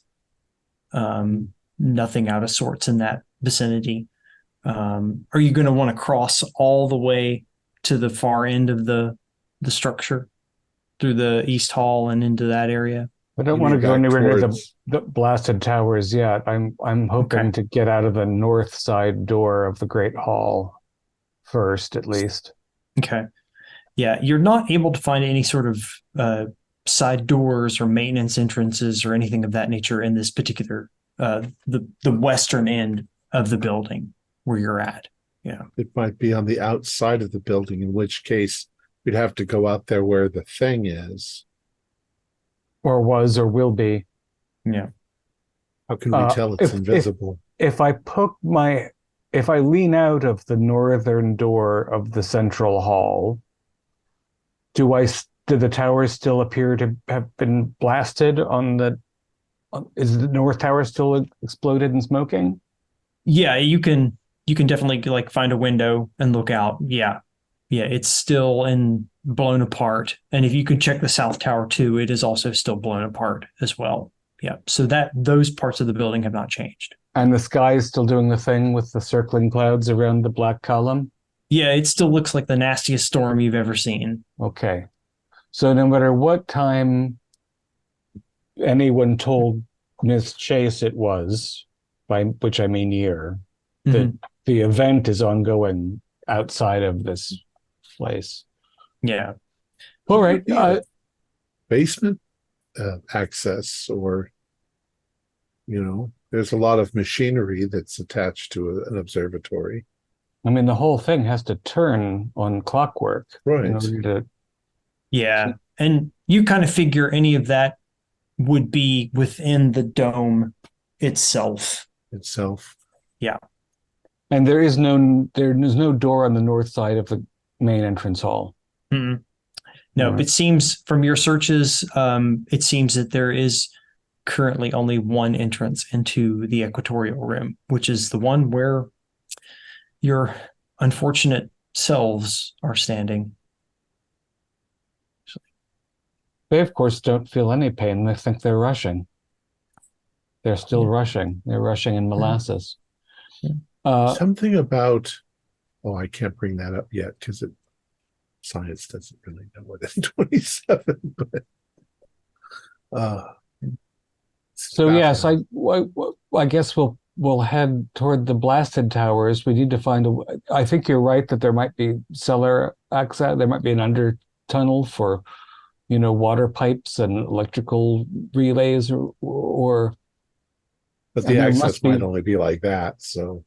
Nothing out of sorts in that vicinity. Are you going to want to cross all the way to the far end of the structure through the east hall and into that area? I don't You want to mean go back anywhere near towards- the blasted towers yet. I'm hoping Okay. to get out of the north side door of the Great Hall first, at least. Okay. Yeah, you're not able to find any sort of side doors or maintenance entrances or anything of that nature in this particular the western end of the building where you're at. Yeah. It might be on the outside of the building, in which case we'd have to go out there where the thing is. Or was or will be. Yeah. How can we tell it's invisible? If I lean out of the northern door of the central hall, do the towers still appear to have been blasted is the north tower still exploded and smoking? Yeah, you can definitely like find a window and look out. Yeah. Yeah, it's still blown apart. And if you can check the south tower too, it is also still blown apart as well. Yeah. So those parts of the building have not changed. And the sky is still doing the thing with the circling clouds around the black column? Yeah, it still looks like the nastiest storm you've ever seen. Okay. So no matter what time anyone told Miss Chase it was, by which I mean year, Mhm. the event is ongoing outside of this place. Yeah. All right. Basement access, or there's a lot of machinery that's attached to an observatory. I mean, the whole thing has to turn on clockwork. Right. In order to, Yeah. And you kind of figure any of that would be within the dome itself. Yeah. and there is no door on the north side of the main entrance hall. Mm-mm. No, Right. it seems from your searches, it seems that there is currently only one entrance into the equatorial room, which is the one where your unfortunate selves are standing. They, of course, don't feel any pain. They think they're rushing. They're still rushing. They're rushing in molasses. Something about, I can't bring that up yet because science doesn't really know what N27, but So yes, I guess we'll head toward the blasted towers. We need to find I think you're right that there might be cellar access. There might be an under tunnel for, water pipes and electrical relays, or. But the access might only be like that. So,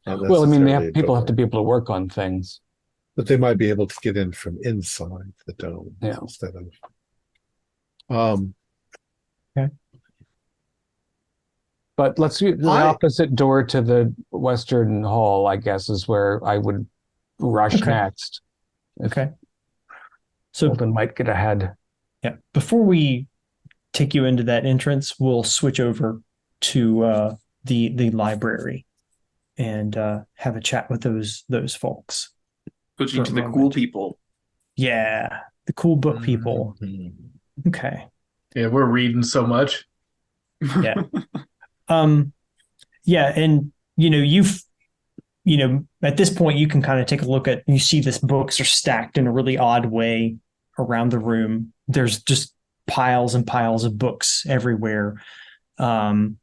well, I mean, people have to be able to work on things. But they might be able to get in from inside the dome instead of. Okay. But let's do the opposite door to the western hall, I guess, is where I would rush next. Okay. So Holden might get ahead. Yeah. Before we take you into that entrance, we'll switch over to the library and have a chat with those folks. Switching for to a the moment. cool people. Yeah, the cool book people. Okay. Yeah, we're reading so much. Yeah. Yeah, and at this point you can kind of take a look at, you see this books are stacked in a really odd way around the room. There's just piles and piles of books everywhere. And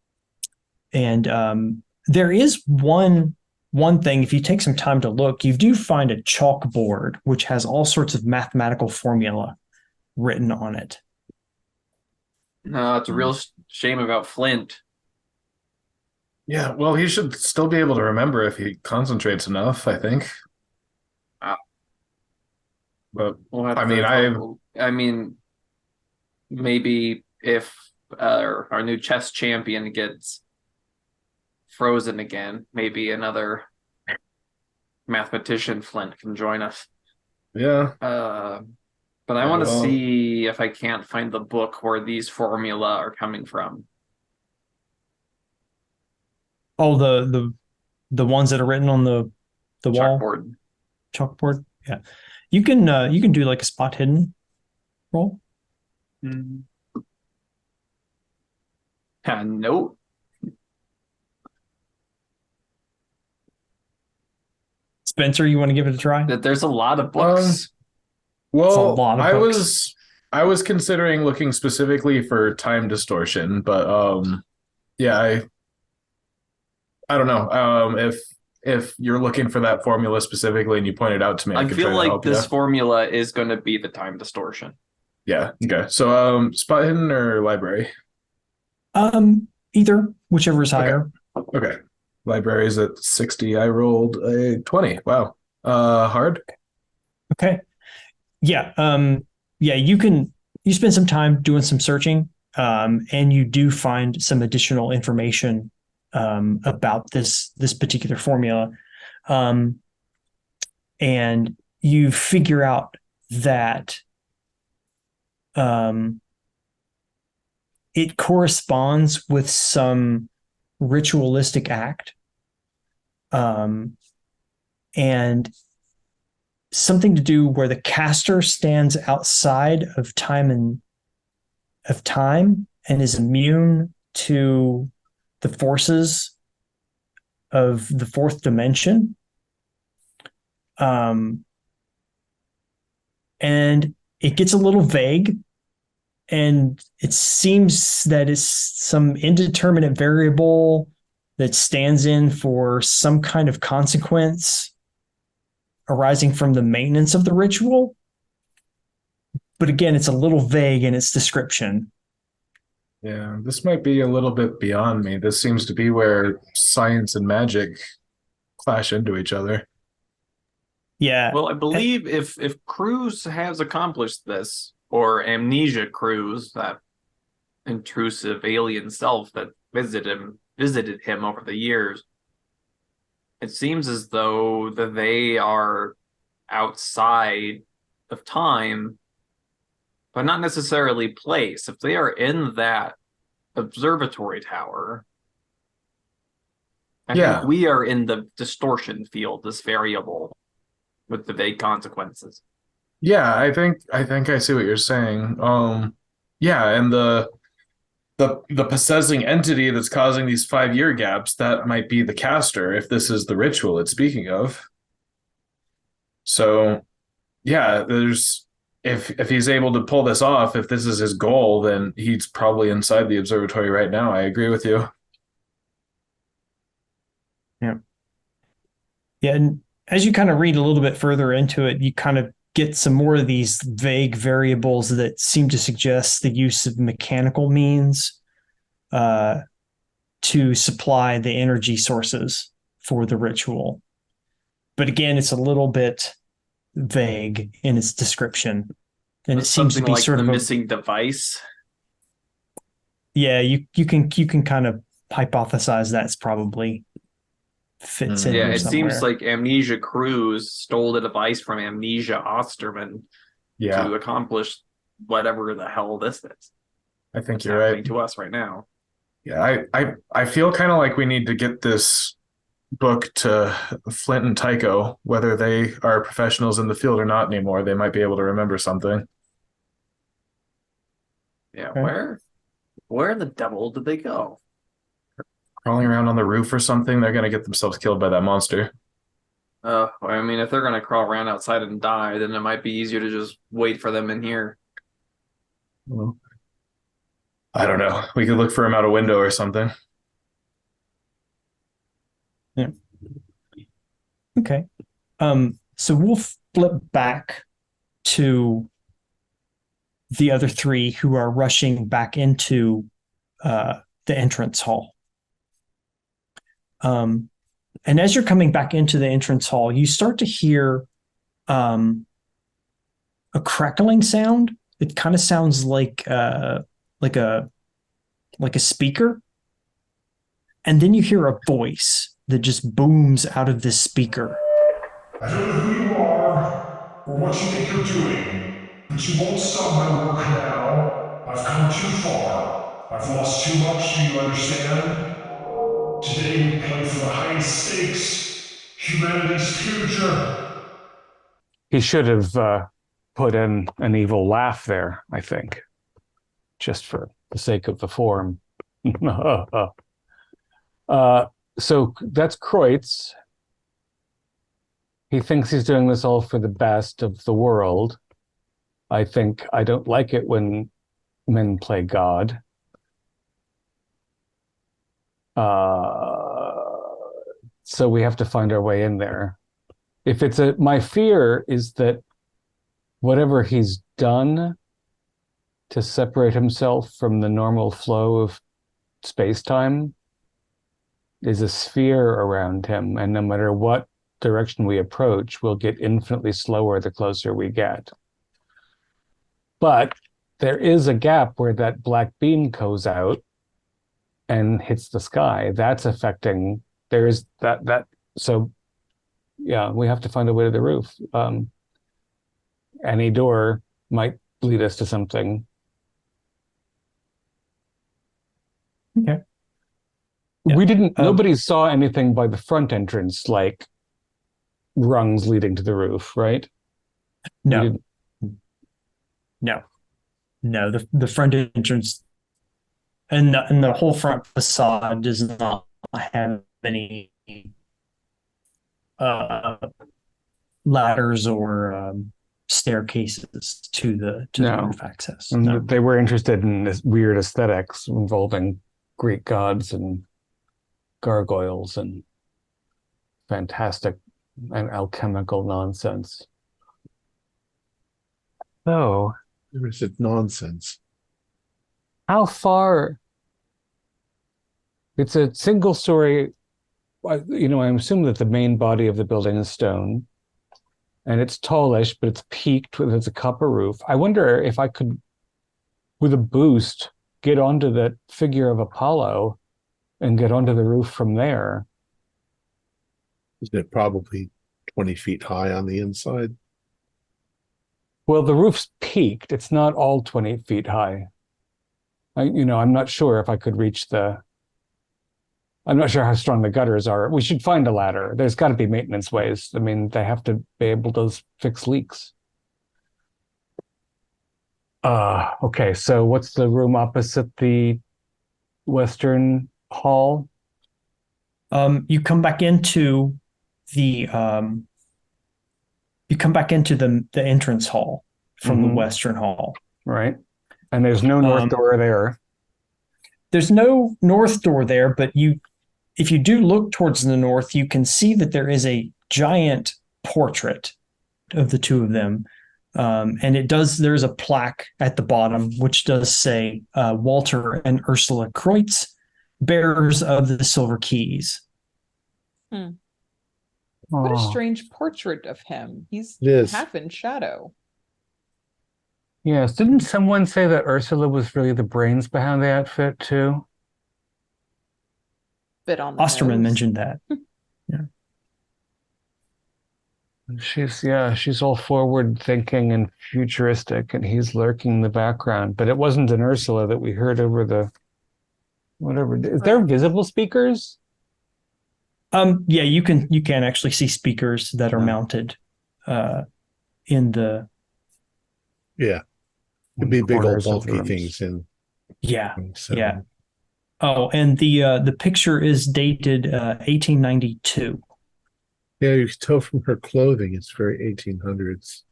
there is one thing, if you take some time to look, you do find a chalkboard which has all sorts of mathematical formula written on it. No, it's a real shame about Flint. Yeah, well, he should still be able to remember if he concentrates enough, I think. But We'll have I mean, I mean, maybe if our new chess champion gets frozen again, maybe another mathematician Flint can join us. yeah. But I Yeah, want to well- see if I can't find the book where these formula are coming from. Oh, the ones that are written on the wall Chalkboard. chalkboard. Yeah, you can do like a spot hidden roll. Nope. Spencer, you want to give it a try? That there's a lot of books. Well, lot of books. I was considering looking specifically for time distortion, but yeah, I don't know. If you're looking for that formula specifically and you point it out to me, I I could feel try to like help this you. formula is going to be the time distortion. Yeah, okay. So spot hidden or library? Either, whichever is higher. Okay. Library is at 60. I rolled a 20. Wow. Hard? Okay. Yeah. Yeah, you spend some time doing some searching, and you do find some additional information about this particular formula. And you figure out that it corresponds with some ritualistic act, and something to do where the caster stands outside of time and is immune to the forces of the fourth dimension. And it gets a little vague, and it seems that it's some indeterminate variable that stands in for some kind of consequence arising from the maintenance of the ritual. But again, it's a little vague in its description. Yeah, this might be a little bit beyond me. This seems to be where science and magic clash into each other. Yeah. Well, I believe if Cruz has accomplished this, or Amnesia Cruz, that intrusive alien self that visited him over the years, it seems as though that they are outside of time, but not necessarily place. If they are in that observatory tower, I think we are in the distortion field, this variable with the vague consequences. Yeah, I think I see what you're saying. Yeah, and the possessing entity that's causing these 5-year gaps, that might be the caster if this is the ritual it's speaking of. So yeah, there's if he's able to pull this off, if this is his goal, then he's probably inside the observatory right now. I agree with you. Yeah. Yeah, and as you kind of read a little bit further into it, you kind of get some more of these vague variables that seem to suggest the use of mechanical means to supply the energy sources for the ritual. But again, it's a little bit vague in its description, and it seems to be like sort the of missing device. Yeah, you can kind of hypothesize that's probably fits in Yeah, here it somewhere. seems like Amnesia Cruz stole the device from Amnesia Osterman to accomplish whatever the hell this is. I think It's you're happening right. to us right now. Yeah, I feel kind of like we need to get this book to Flint and Tycho, whether they are professionals in the field or not anymore. They might be able to remember something. Yeah, Okay. where the devil did they go? Crawling around on the roof or something, they're going to get themselves killed by that monster. I mean, if they're gonna crawl around outside and die, then it might be easier to just wait for them in here. Well, I don't know. We could look for him out a window or something. Yeah. Okay. So we'll flip back to the other three who are rushing back into the entrance hall. And as you're coming back into the entrance hall, you start to hear a crackling sound. It kind of sounds like a speaker. And then you hear a voice that just booms out of this speaker. I don't know who you are or what you think you're doing, but you won't stop my work now. I've come too far. I've lost too much, do you understand? Today we play for the highest stakes, humanity's future. He should have put in an evil laugh there, I think, just for the sake of the form. So that's Kreutz. He thinks he's doing this all for the best of the world. I think I don't like it when men play God. So we have to find our way in there. If it's my fear is that whatever he's done to separate himself from the normal flow of space-time is a sphere around him, and no matter what direction we approach, we'll get infinitely slower the closer we get. But there is a gap where that black beam goes out and hits the sky. That's affecting, there's that. So yeah, we have to find a way to the roof. Any door might lead us to something. Okay. Yeah. We didn't, nobody saw anything by the front entrance, like rungs leading to the roof, right? No. The front entrance and the whole front facade does not have any ladders or staircases to the roof access. No. They were interested in this weird aesthetics involving Greek gods and gargoyles and fantastic and alchemical nonsense. So, Or is it nonsense? how far? It's a single story. I assume that the main body of the building is stone, and it's tallish, but it's peaked with a copper roof. I wonder if I could, with a boost, get onto that figure of Apollo and get onto the roof from there. Isn't it probably 20 feet high on the inside? Well, the roof's peaked. It's not all 20 feet high. I'm not sure if I could reach I'm not sure how strong the gutters are. We should find a ladder. There's got to be maintenance ways. I mean, they have to be able to fix leaks. Okay, so what's the room opposite the Western Hall? You come back into the entrance hall from the Western Hall. Right. And there's no north door there. There's no north door there, but if you do look towards the north, you can see that there is a giant portrait of the two of them. And there's a plaque at the bottom, which does say Walter and Ursula Kreutz, bearers of the Silver Keys. What a strange portrait of him. He's half in shadow. Yes. Didn't someone say that Ursula was really the brains behind the outfit too? Bit on the Osterman nose. mentioned that. Yeah. She's all forward thinking and futuristic, and he's lurking in the background. But it wasn't an Ursula that we heard over the whatever. Is there visible speakers? Yeah, you can actually see speakers that are mounted in the Yeah. It'd be big old corners of the bulky rooms. things in yeah. 27. Oh, and the picture is dated 1892. Yeah, you can tell from her clothing it's very 1800s.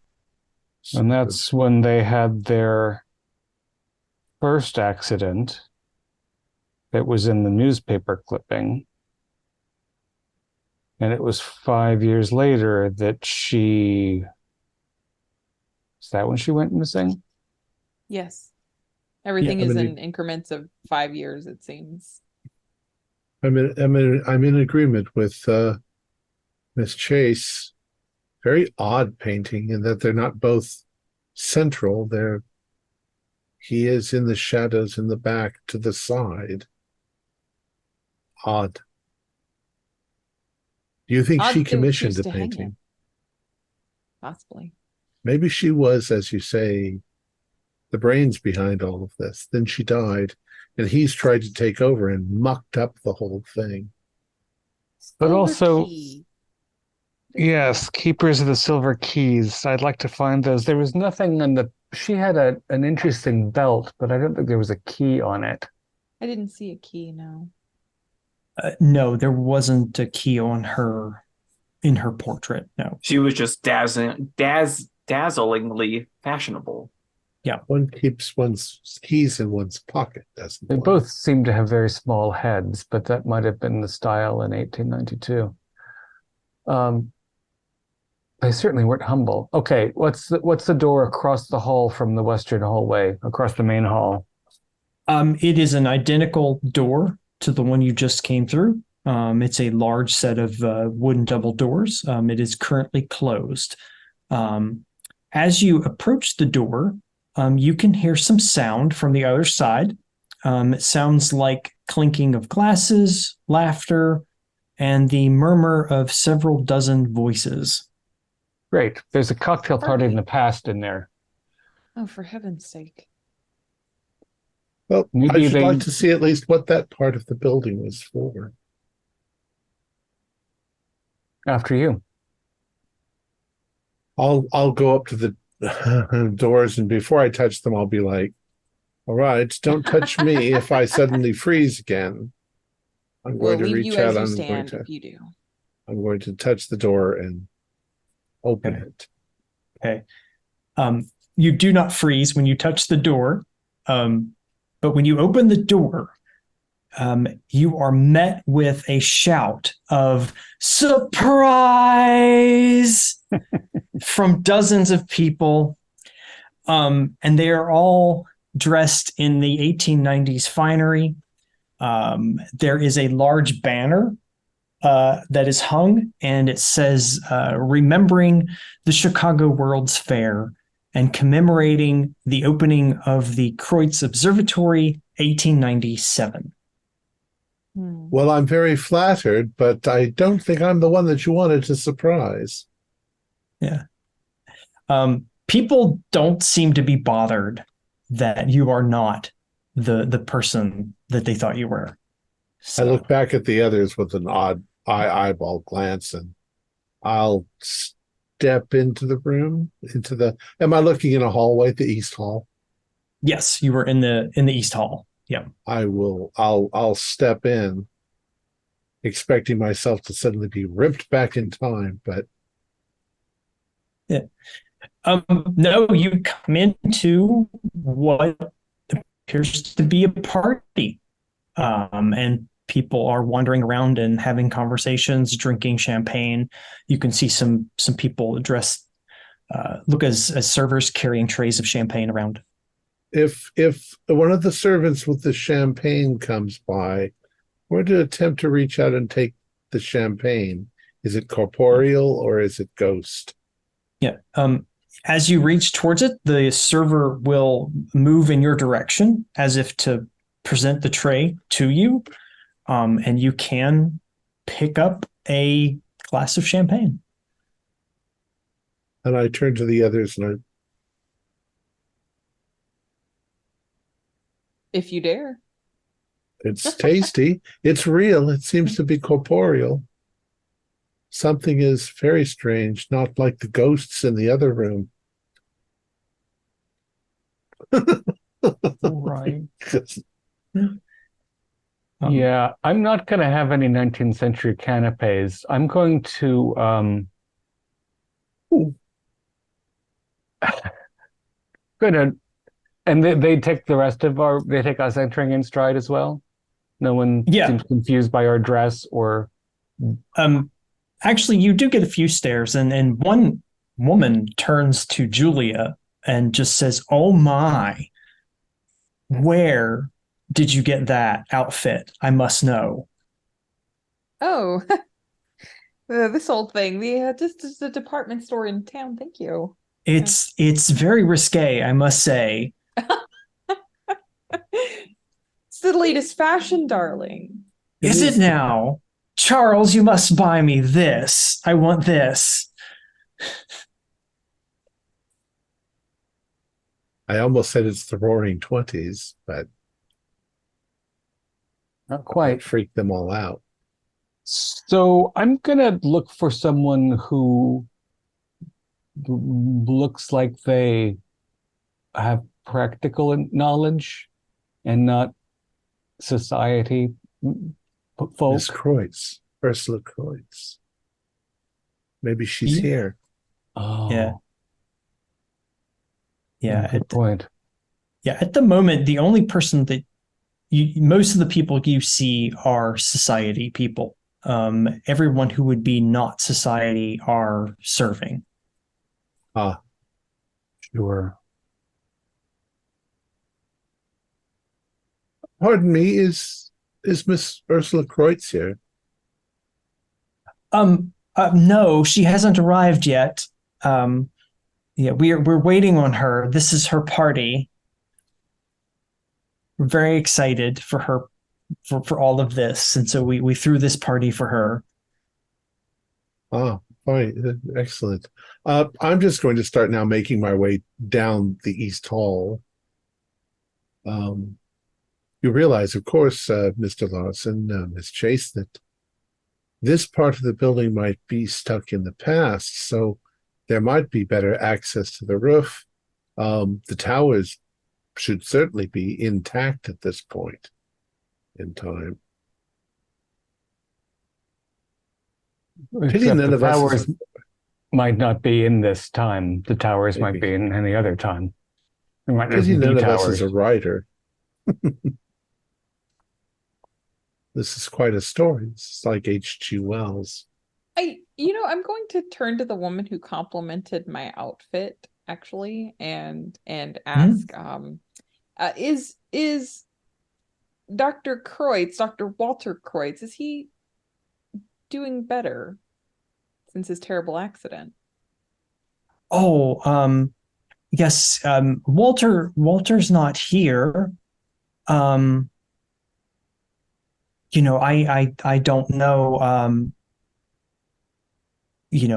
And that's when they had their first accident that was in the newspaper clipping. And it was 5 years later that is that when she went missing? Yes. Everything Yeah, is in increments of 5 years, it seems. I'm in agreement with Miss Chase. Very odd painting in that they're not both central. He is in the shadows in the back to the side. Odd. Do you think Odd she they would commissioned choose the to hang painting? it. Possibly. Maybe she was, as you say, the brains behind all of this. Then she died, and he's tried to take over and mucked up the whole thing. But Silver also, key. yes, Keepers of the Silver Keys. I'd like to find those. There was nothing on she had an interesting belt, but I don't think there was a key on it. I didn't see a key, no. No, there wasn't a key on her in her portrait. No. She was just dazzlingly fashionable. One keeps one's keys in one's pocket, doesn't They one? both seem to have very small heads, but that might have been the style in 1892. They certainly weren't humble. Okay, what's the door across the hall from the western hallway, across the main hall? It is an identical door to the one you just came through. It's a large set of wooden double doors. It is currently closed. As you approach the door, you can hear some sound from the other side. It sounds like clinking of glasses, laughter, and the murmur of several dozen voices. Great. There's a cocktail party in the past in there. Oh, for heaven's sake. Well, Maybe I should like to see at least what that part of the building was for. After you. I'll go up to the doors, and before I touch them, I'll be like, all right, don't touch me if I suddenly freeze again. I'm We'll going to leave reach you out. as you I'm stand if you do. going to touch the door and open it. Okay. You do not freeze when you touch the door. But when you open the door, you are met with a shout of surprise from dozens of people. And they are all dressed in the 1890s finery. There is a large banner that is hung, and it says, remembering the Chicago World's Fair and commemorating the opening of the Kreutz Observatory, 1897. Well, I'm very flattered, but I don't think I'm the one that you wanted to surprise. Yeah. People don't seem to be bothered that you are not the person that they thought you were. So. I look back at the others with an odd eyeball glance, and I'll step into the room, am I looking in a hallway, the East Hall? Yes, you were in the East Hall. Yeah. I'll step in, expecting myself to suddenly be ripped back in time, but yeah. No, you come into what appears to be a party. And people are wandering around and having conversations, drinking champagne. You can see some people dressed look as servers carrying trays of champagne around. If one of the servants with the champagne comes by, we're to attempt to reach out and take the champagne. Is it corporeal or is it ghost? Yeah. As you reach towards it, the server will move in your direction as if to present the tray to you, and you can pick up a glass of champagne. And I turn to the others and If you dare. it's tasty. It's real. It seems to be corporeal. Something is very strange, not like the ghosts in the other room. Right. Yeah, I'm not going to have any 19th century canapes. I'm going to gonna and they take the rest of they take us entering in stride as well. No one seems confused by our dress or actually you do get a few stares, and one woman turns to Julia and just says, "Oh my, where did you get that outfit? I must know." Oh, this old thing. Just a department store in town. Thank you. It's very risque, I must say. It's the latest fashion, darling. Is it now? Charles, you must buy me this. I want this. I almost said it's the Roaring Twenties, but not quite. Might freak them all out. So I'm gonna look for someone who looks like they have practical knowledge and not society folk. Miss Kreutz, Ursula Kreutz. Maybe she's here. Oh. Yeah. Yeah. Good point. Yeah. At the moment, the only person that most of the people you see are society people. Everyone who would be not society are serving. Ah, sure. Pardon me, is Miss Ursula Kreutz here? No, she hasn't arrived yet. Yeah, we're waiting on her. This is her party. We're very excited for her, for all of this, and so we threw this party for her. Ah, fine, excellent. I'm just going to start now making my way down the East Hall. You realize, of course, Mr. Larson, Miss Chase, that this part of the building might be stuck in the past, so there might be better access to the roof. The towers should certainly be intact at this point in time. Except the towers might not be in this time. The towers might be in any other time. Pity none of us is a writer. This is quite a story. It's like H.G. Wells. I'm going to turn to the woman who complimented my outfit, actually, and ask, is Dr. Kreutz, Dr. Walter Kreutz, is he doing better since his terrible accident? Oh, yes, Walter's not here. I don't know.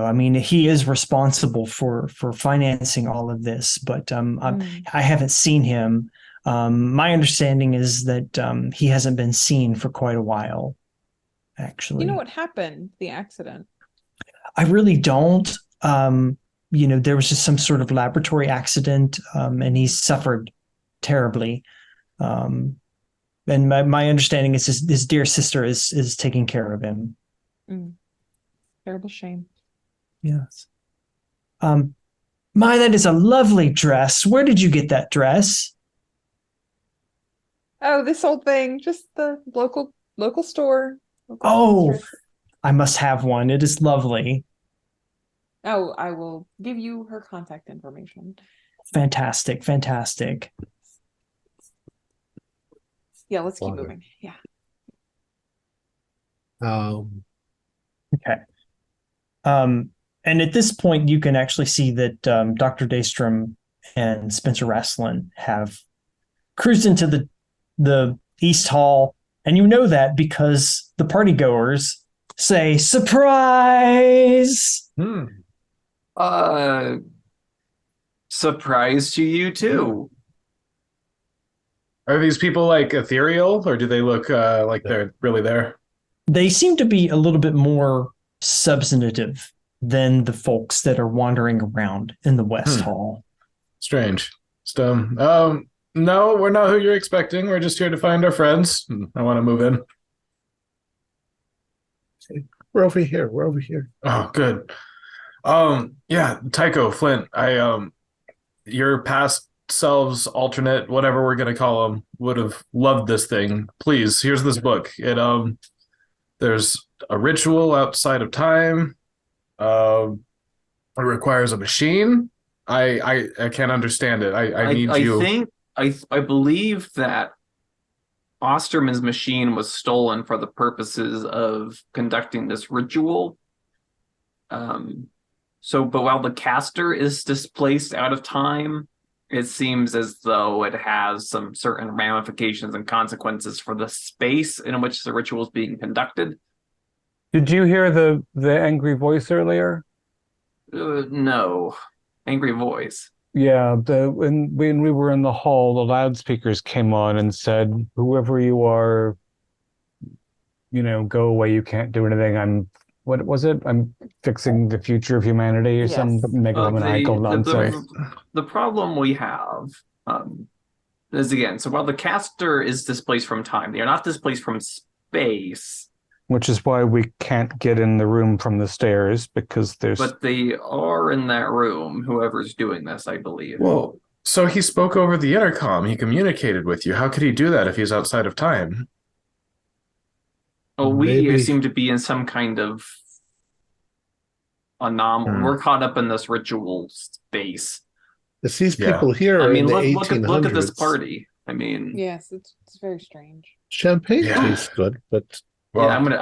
I mean, he is responsible for financing all of this, but I haven't seen him. My understanding is that he hasn't been seen for quite a while, actually. You know what happened, the accident? I really don't. There was just some sort of laboratory accident, and he suffered terribly. And my understanding is his dear sister is taking care of him. Terrible shame. Yes. That is a lovely dress. Where did you get that dress? Oh, this old thing, just the local store. I must have one. It is lovely. Oh, I will give you her contact information. Fantastic. Yeah, let's keep moving. Yeah. Okay. And at this point, you can actually see that Dr. Daystrom and Spencer Rasslin have cruised into the East Hall, and you know that because the partygoers say, "Surprise!" Surprise to you too. Are these people like ethereal, or do they look like they're really there? They seem to be a little bit more substantive than the folks that are wandering around in the West Hall. Strange. Stone. No, we're not who you're expecting. We're just here to find our friends. I want to move in. We're over here. We're over here. Oh, good. Yeah, Tycho, Flint, your past selves, alternate, whatever we're gonna call them, would have loved this thing. Please, here's this book. There's a ritual outside of time. It requires a machine. I can't understand it. I need you. I believe that Osterman's machine was stolen for the purposes of conducting this ritual. But while the caster is displaced out of time, it seems as though it has some certain ramifications and consequences for the space in which the ritual is being conducted. Did you hear the angry voice earlier? No. Angry voice. Yeah, when we were in the hall, the loudspeakers came on and said, "Whoever you are, go away. You can't do anything. What was it? I'm fixing the future of humanity," or some megalomaniacal nonsense. The problem we have is, again, so while the caster is displaced from time, they are not displaced from space. Which is why we can't get in the room from the stairs, because there's... But they are in that room, whoever's doing this, I believe. Well, so he spoke over the intercom. He communicated with you. How could he do that if he's outside of time? Well, we seem to be in some kind of anomaly. We're caught up in this ritual space. It's these people here. I mean, look at this party. I mean, yes, it's very strange. Champagne tastes good, but well, I'm gonna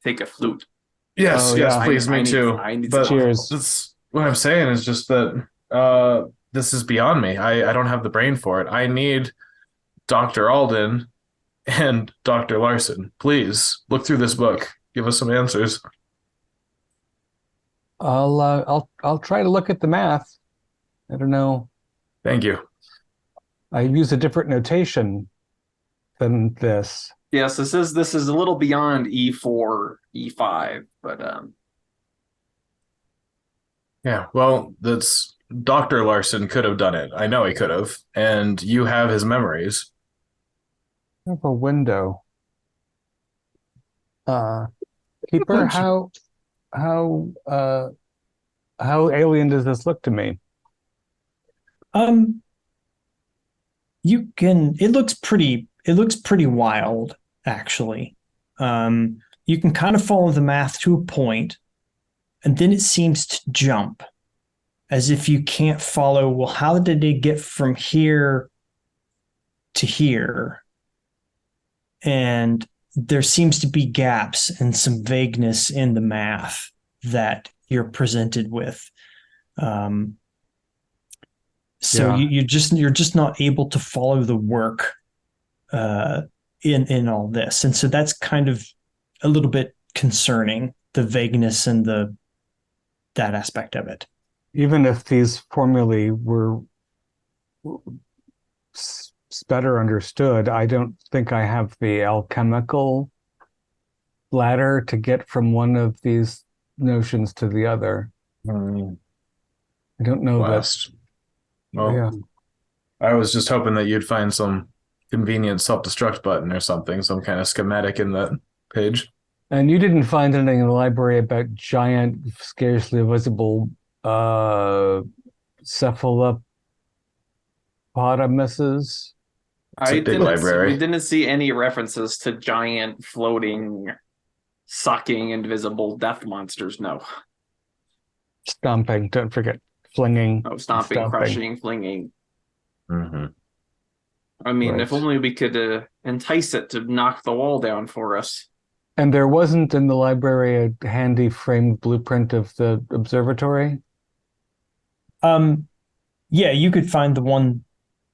take a flute. Yes, please, me too. I need cheers. That's what I'm saying is just that this is beyond me. I don't have the brain for it. I need Dr. Alden and Dr. Larson. Please look through this book. Give us some answers. I'll try to look at the math. I don't know. Thank you. I use a different notation than this. Yes, this is a little beyond E4, E5, but yeah, well, that's Dr. Larson could have done it. I know he could have, and you have his memories. I have a window. Keeper, how alien does this look to me? It looks pretty wild, actually. You can kind of follow the math to a point, and then it seems to jump, as if you can't follow, well, how did it get from here to here? And there seems to be gaps and some vagueness in the math that you're presented with. You're just not able to follow the work in all this, and so that's kind of a little bit concerning, the vagueness and that aspect of it. Even if these formulae were better understood, I don't think I have the alchemical ladder to get from one of these notions to the other. I don't know West. Well, yeah. I was just hoping that you'd find some convenient self-destruct button or something, some kind of schematic in that page. And you didn't find anything in the library about giant, scarcely visible cephalopotamuses? It's a big library. We didn't see any references to giant, floating, sucking, invisible death monsters, no. Stomping, don't forget. Flinging. Oh, stomping, crushing, flinging. Mm-hmm. I mean, if only we could entice it to knock the wall down for us. And there wasn't in the library a handy framed blueprint of the observatory? Yeah, you could find the one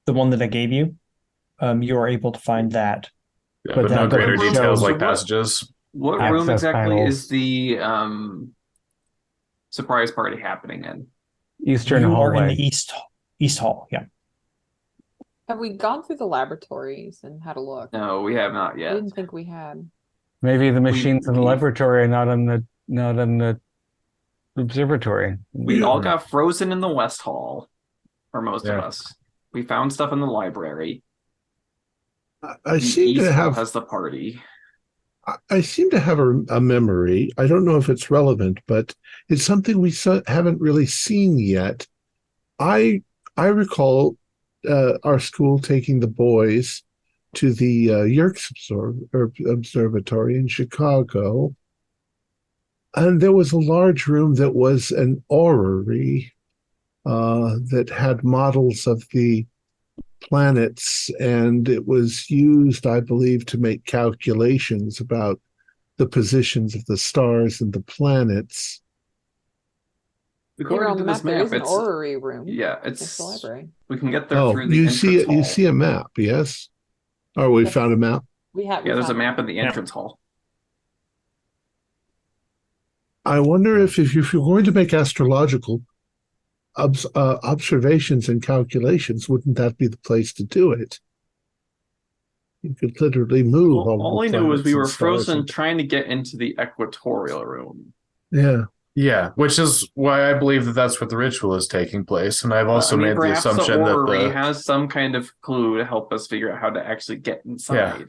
that I gave you. You are able to find that. Yeah, but no greater details like passages. What room exactly is the surprise party happening in? Eastern hallway. You are in the East Hall, yeah. Have we gone through the laboratories and had a look? No, we have not yet. I didn't think we had. Maybe the machines in the we- laboratory, not in the observatory. We all got frozen in the West Hall, or most of Yeah. us. We found stuff in the library. I The seem to East Hall have has the party. I seem to have a memory. I don't know if it's relevant, but it's something we haven't really seen yet. I recall our school taking the boys to the Yerkes Observatory in Chicago, and there was a large room that was an orrery that had models of the planets, and it was used, I believe, to make calculations about the positions of the stars and the planets. Here According on to the this map, there map, is an it's orrery room. yeah, It's it's the library. we can get there Oh, through the you entrance hall. see a map, yes? Oh, we Yes. found a map. We have. Yeah, there's a found map in the Yeah. entrance hall. I wonder if you're going to make astrological observations and calculations, wouldn't that be the place to do it? You could literally move Well, all the I knew was planets we and were stars frozen and- trying to get into the equatorial room. Yeah. Yeah, which is why I believe that that's what the ritual is taking place. And I've also I mean, made the perhaps assumption the that orrery the has some kind of clue to help us figure out how to actually get inside.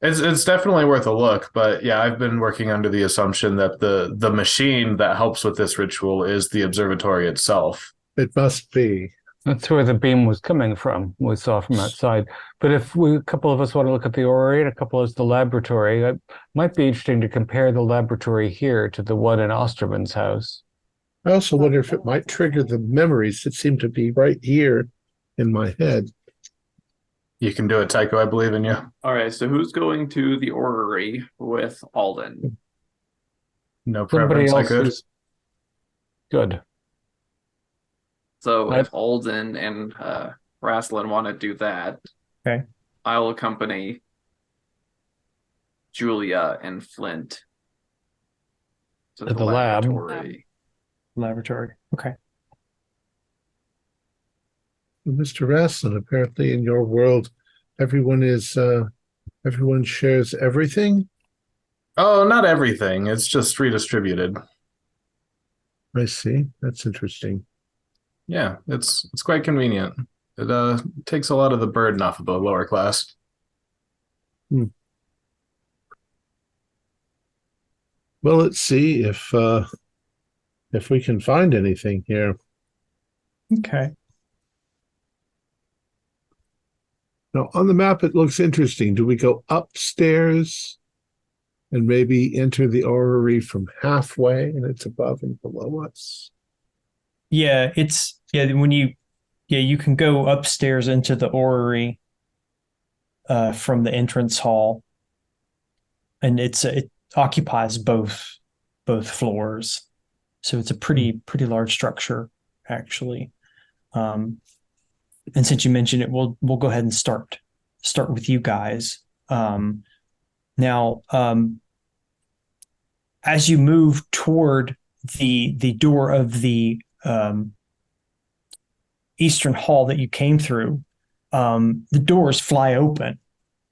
it's definitely worth a look. But yeah, I've been working under the assumption that the machine that helps with this ritual is the observatory itself. It must be. That's where the beam was coming from. We saw from outside. But if a couple of us want to look at the orrery and a couple of us the laboratory, it might be interesting to compare the laboratory here to the one in Osterman's house. I also wonder if it might trigger the memories that seem to be right here in my head. You can do it, Tycho. I believe in you. All right, so who's going to the orrery with Alden? No Somebody preference. I else could. is good. So I- if Alden and Rasslin want to do that, Okay. I'll accompany Julia and Flint to To the lab. laboratory. Laboratory. Okay. Mr. Rasslin, apparently in your world, everyone shares everything. Oh, not everything. It's just redistributed. I see. That's interesting. Yeah, it's quite convenient. It takes a lot of the burden off of the lower class. Well, let's see if we can find anything here. Okay. Now, on the map, it looks interesting. Do we go upstairs and maybe enter the orrery from halfway, and it's above and below us? Yeah, you can go upstairs into the orrery from the entrance hall, and it occupies both floors, so it's a pretty large structure actually. And since you mentioned it, we'll go ahead and start with you guys. Now, as you move toward the door of the eastern hall that you came through, the doors fly open,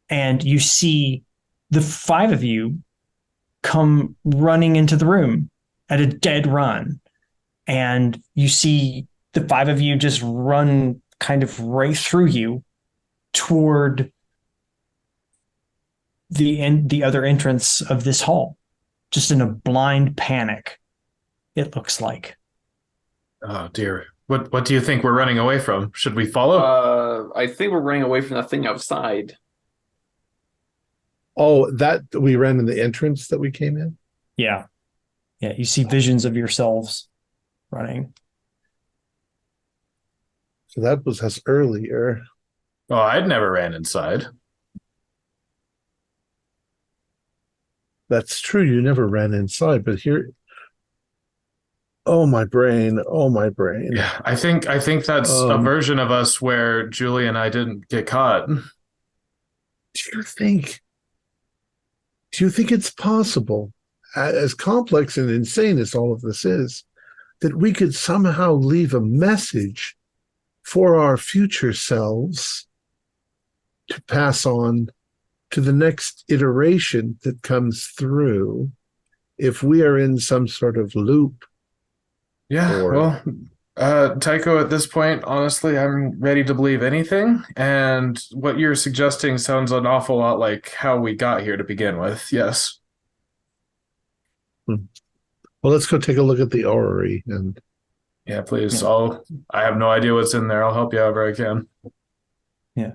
and you see the five of you come running into the room at a dead run, and you see the five of you just run kind of right through you toward the other entrance of this hall, just in a blind panic, it looks like. Oh dear. What do you think we're running away from? Should we follow? I think we're running away from the thing outside. Oh, that we ran in the entrance that we came in? Yeah, you see visions of yourselves running. So that was us earlier. Oh, I'd never ran inside. That's true. You never ran inside, but here. Oh, my brain. Oh, my brain. Yeah, I think that's a version of us where Julie and I didn't get caught. Do you think it's possible, as complex and insane as all of this is, that we could somehow leave a message for our future selves to pass on to the next iteration that comes through if we are in some sort of loop. Yeah, Or- Tycho, at this point, honestly, I'm ready to believe anything. And what you're suggesting sounds an awful lot like how we got here to begin with. Yes. Well, let's go take a look at the orrery. And Yeah, please. Yeah. I have no idea what's in there. I'll help you however I can. Yeah,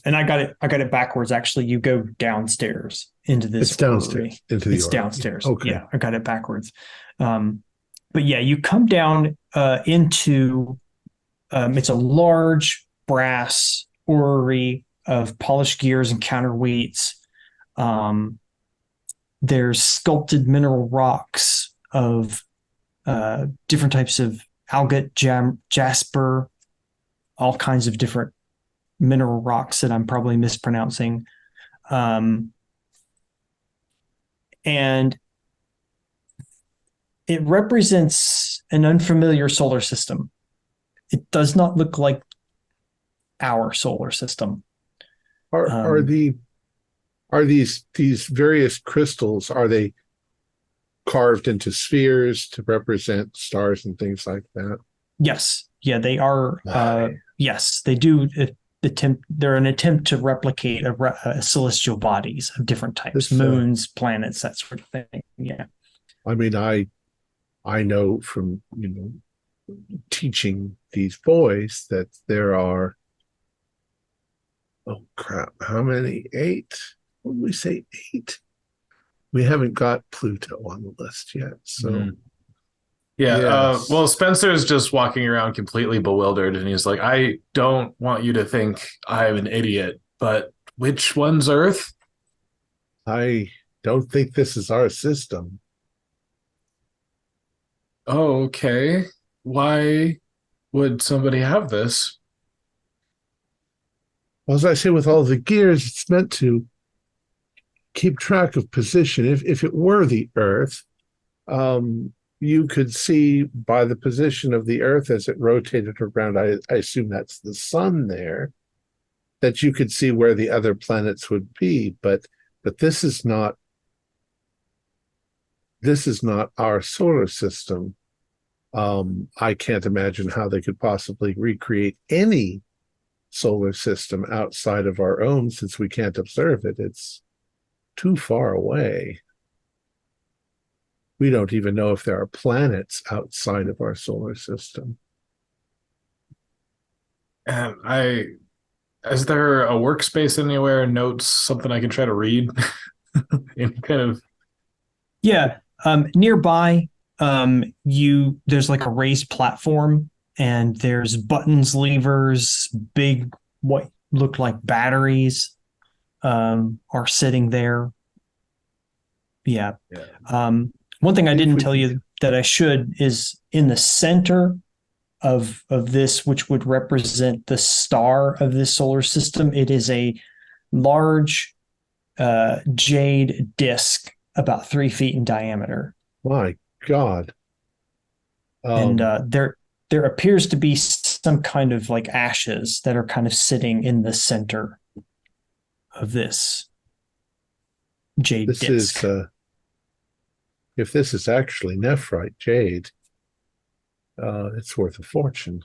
and I got it backwards. Actually, you go downstairs into this. It's downstairs orrery. into the It's orrery. downstairs. Okay. Yeah, I got it backwards. But yeah, you come down into. It's a large brass orrery of polished gears and counterweights. There's sculpted mineral rocks of different types of agate, jasper, all kinds of different mineral rocks that I'm probably mispronouncing. And it represents an unfamiliar solar system. It does not look like our solar system. Are these various crystals, are they carved into spheres to represent stars and things like that? Yes. Yeah, they are. Yes, they do attempt. They're an attempt to replicate celestial bodies of different types, moons, planets, that sort of thing. Yeah. I mean, I know from, teaching these boys that there are, oh crap, how many? 8? What did we say? 8? We haven't got Pluto on the list yet. So, Yeah. Yes. Well, Spencer's just walking around completely bewildered, and he's like, I don't want you to think I'm an idiot, but which one's Earth? I don't think this is our system. Oh, okay. Why would somebody have this? Well, as I say, with all the gears, it's meant to keep track of position. If it were the Earth, you could see by the position of the Earth as it rotated around, I assume that's the sun there, that you could see where the other planets would be. But this is not our solar system. I can't imagine how they could possibly recreate any solar system outside of our own, since we can't observe it. It's too far away. We don't even know if there are planets outside of our solar system. And is there a workspace anywhere, notes, something I can try to read? In kind of. Yeah. Nearby, there's like a raised platform, and there's buttons, levers, big what look like batteries are sitting there. Yeah. One thing I didn't tell you that I should is in the center of this, which would represent the star of this solar system. It is a large jade disc about 3 feet in diameter. My God. And there appears to be some kind of like ashes that are kind of sitting in the center of this jade disc. If this is actually nephrite jade, it's worth a fortune.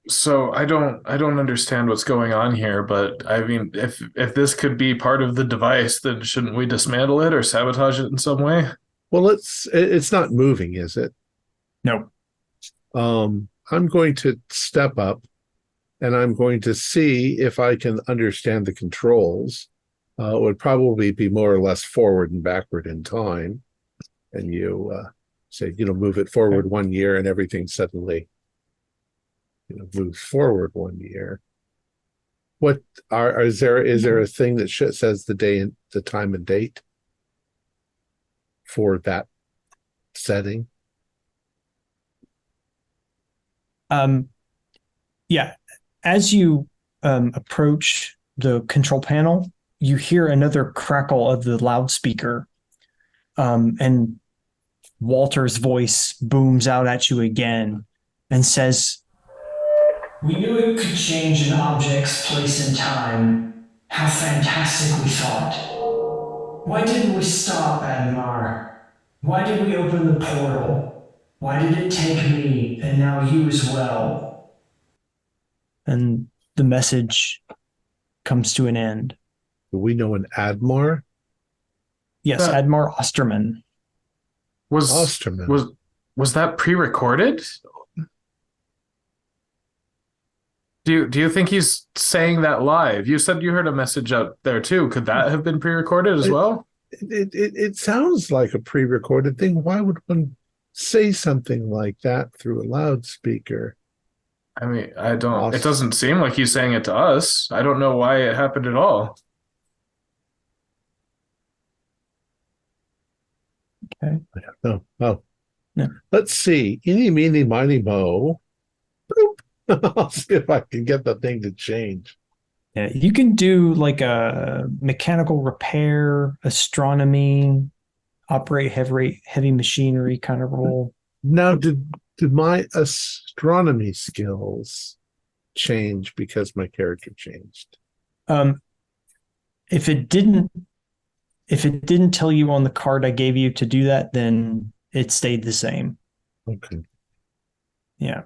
So I don't understand what's going on here, but I mean, if this could be part of the device, then shouldn't we dismantle it or sabotage it in some way? Well, it's not moving, is it? No. I'm going to step up, and I'm going to see if I can understand the controls. It would probably be more or less forward and backward in time. And you say, move it forward 1 year, and everything suddenly moves forward 1 year. What is there a thing that says the day and the time and date for that setting? Yeah. As you approach the control panel, you hear another crackle of the loudspeaker, and Walter's voice booms out at you again and says, We knew it could change an object's place in time. How fantastic we thought. Why didn't we stop, Admar? Why did we open the portal? Why did it take me and now you as well? And the message comes to an end. Do we know an Admar? Yes, Admar Osterman. Osterman. Was that pre-recorded? Do you think he's saying that live? You said you heard a message out there too. Could that have been pre-recorded as well? It sounds like a pre-recorded thing. Why would one say something like that through a loudspeaker? I mean, I don't. It doesn't seem like he's saying it to us. I don't know why it happened at all. Okay. I don't know. Oh, yeah. Let's see. Eeny, meeny, miny, mo. Boop. I'll see if I can get the thing to change. Yeah, you can do like a mechanical repair, astronomy, operate heavy machinery kind of role. Now, did my astronomy skills change because my character changed? If it didn't tell you on the card I gave you to do that, then it stayed the same. Okay. Yeah.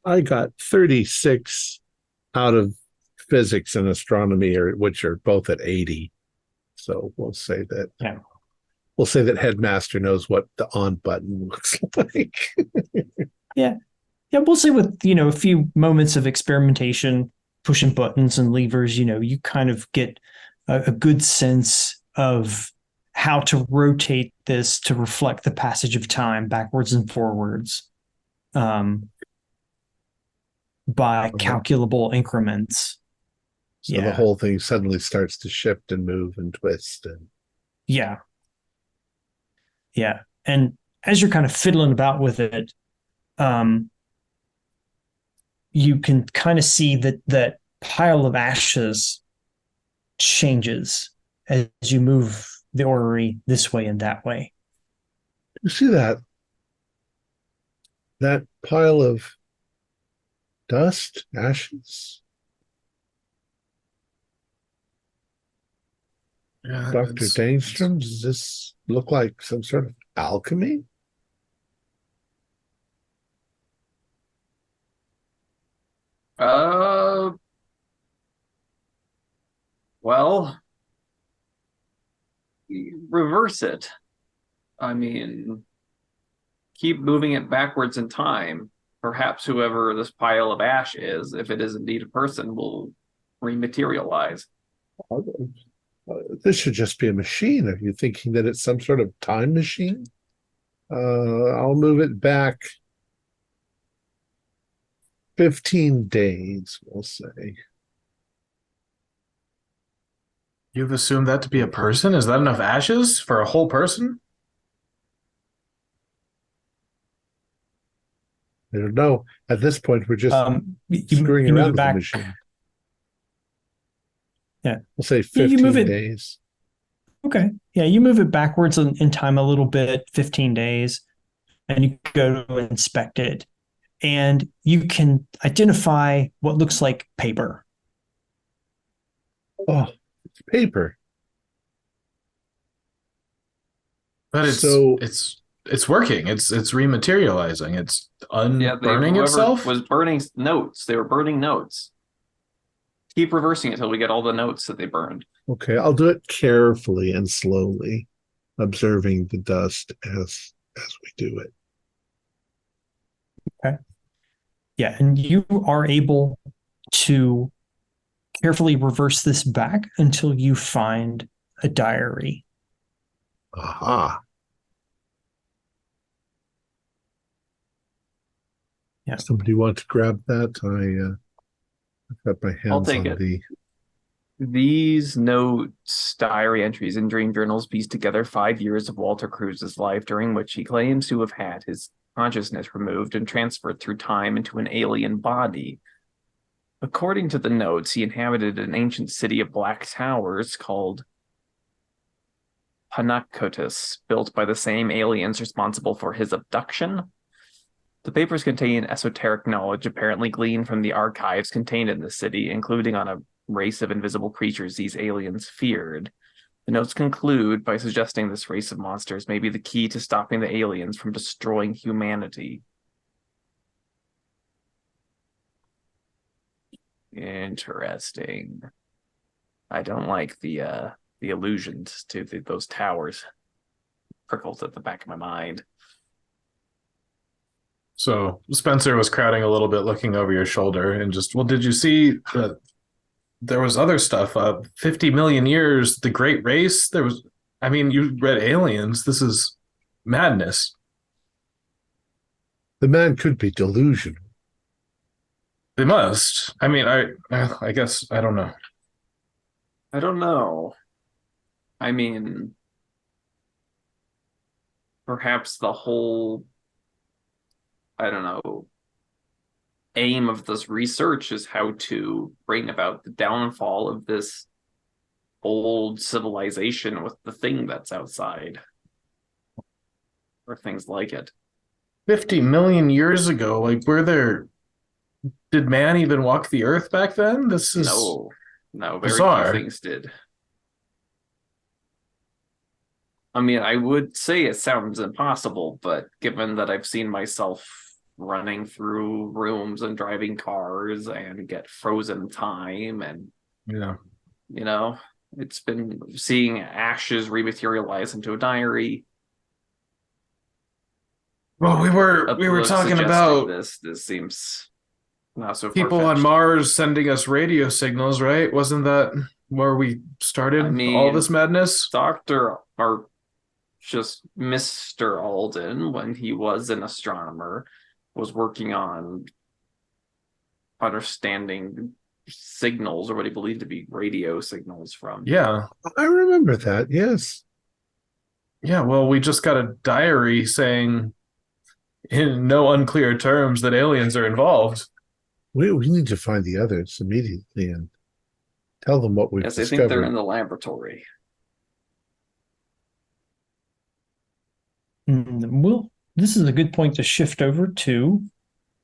I got 36 out of physics and astronomy, which are both at 80. So we'll say that. Yeah. We'll say that Headmaster knows what the on button looks like. Yeah. We'll say with a few moments of experimentation, pushing buttons and levers, you kind of get a good sense of how to rotate this to reflect the passage of time backwards and forwards. By calculable increments. So the whole thing suddenly starts to shift and move and twist. Yeah. And as you're kind of fiddling about with it, you can kind of see that pile of ashes changes as you move the orrery this way and that way. You see that pile of dust, ashes? Yeah, Dr. Dainstrom, does this look like some sort of alchemy? Well, reverse it. I mean, keep moving it backwards in time. Perhaps whoever this pile of ash is, if it is indeed a person, will rematerialize. This should just be a machine. Are you thinking that it's some sort of time machine? I'll move it back 15 days, we'll say. You've assumed that to be a person? Is that enough ashes for a whole person? I don't know. At this point, we're just screwing around with the machine. Yeah. We'll say 15 days. Okay. Yeah, you move it backwards in time a little bit, 15 days, and you go to inspect it. And you can identify what looks like paper. Oh, it's paper. But it's working. It's rematerializing. It's unburning itself. Was burning notes. They were burning notes. Keep reversing it until we get all the notes that they burned. Okay, I'll do it carefully and slowly, observing the dust as we do it. Okay. Yeah, and you are able to carefully reverse this back until you find a diary. Aha. Yeah. Somebody want to grab that? I've got my hands on the... These notes, diary entries, and dream journals piece together 5 years of Walter Cruz's life, during which he claims to have had his consciousness removed and transferred through time into an alien body. According to the notes, he inhabited an ancient city of black towers called Panacotus, built by the same aliens responsible for his abduction. The papers contain esoteric knowledge apparently gleaned from the archives contained in the city, including on a race of invisible creatures these aliens feared. The notes conclude by suggesting this race of monsters may be the key to stopping the aliens from destroying humanity. Interesting. I don't like the allusions to those towers. Prickles at the back of my mind. So Spencer was crowding a little bit, looking over your shoulder, and just, well, did you see that there was other stuff? 50 million years, the Great Race. There was, I mean, you read Aliens. This is madness. The man could be delusional. They must. I mean, I guess I don't know. I don't know. I mean, perhaps the whole, I don't know, aim of this research is how to bring about the downfall of this old civilization with the thing that's outside. Or things like it. 50 million years ago, like, did man even walk the earth back then? This is No, very bizarre. few things did. I mean, I would say it sounds impossible, but given that I've seen myself running through rooms and driving cars and get frozen time, and it's been seeing ashes rematerialize into a diary. Well, we were talking about this seems not so people far-fetched. on Mars sending us radio signals, right? Wasn't that where we started all this madness? Mr. Alden, when he was an astronomer, was working on understanding signals, or what he believed to be radio signals from. Yeah. I remember that, yes. Yeah, well, we just got a diary saying in no unclear terms that aliens are involved. We need to find the others immediately and tell them what we've discovered. I think they're in the laboratory. Well, this is a good point to shift over to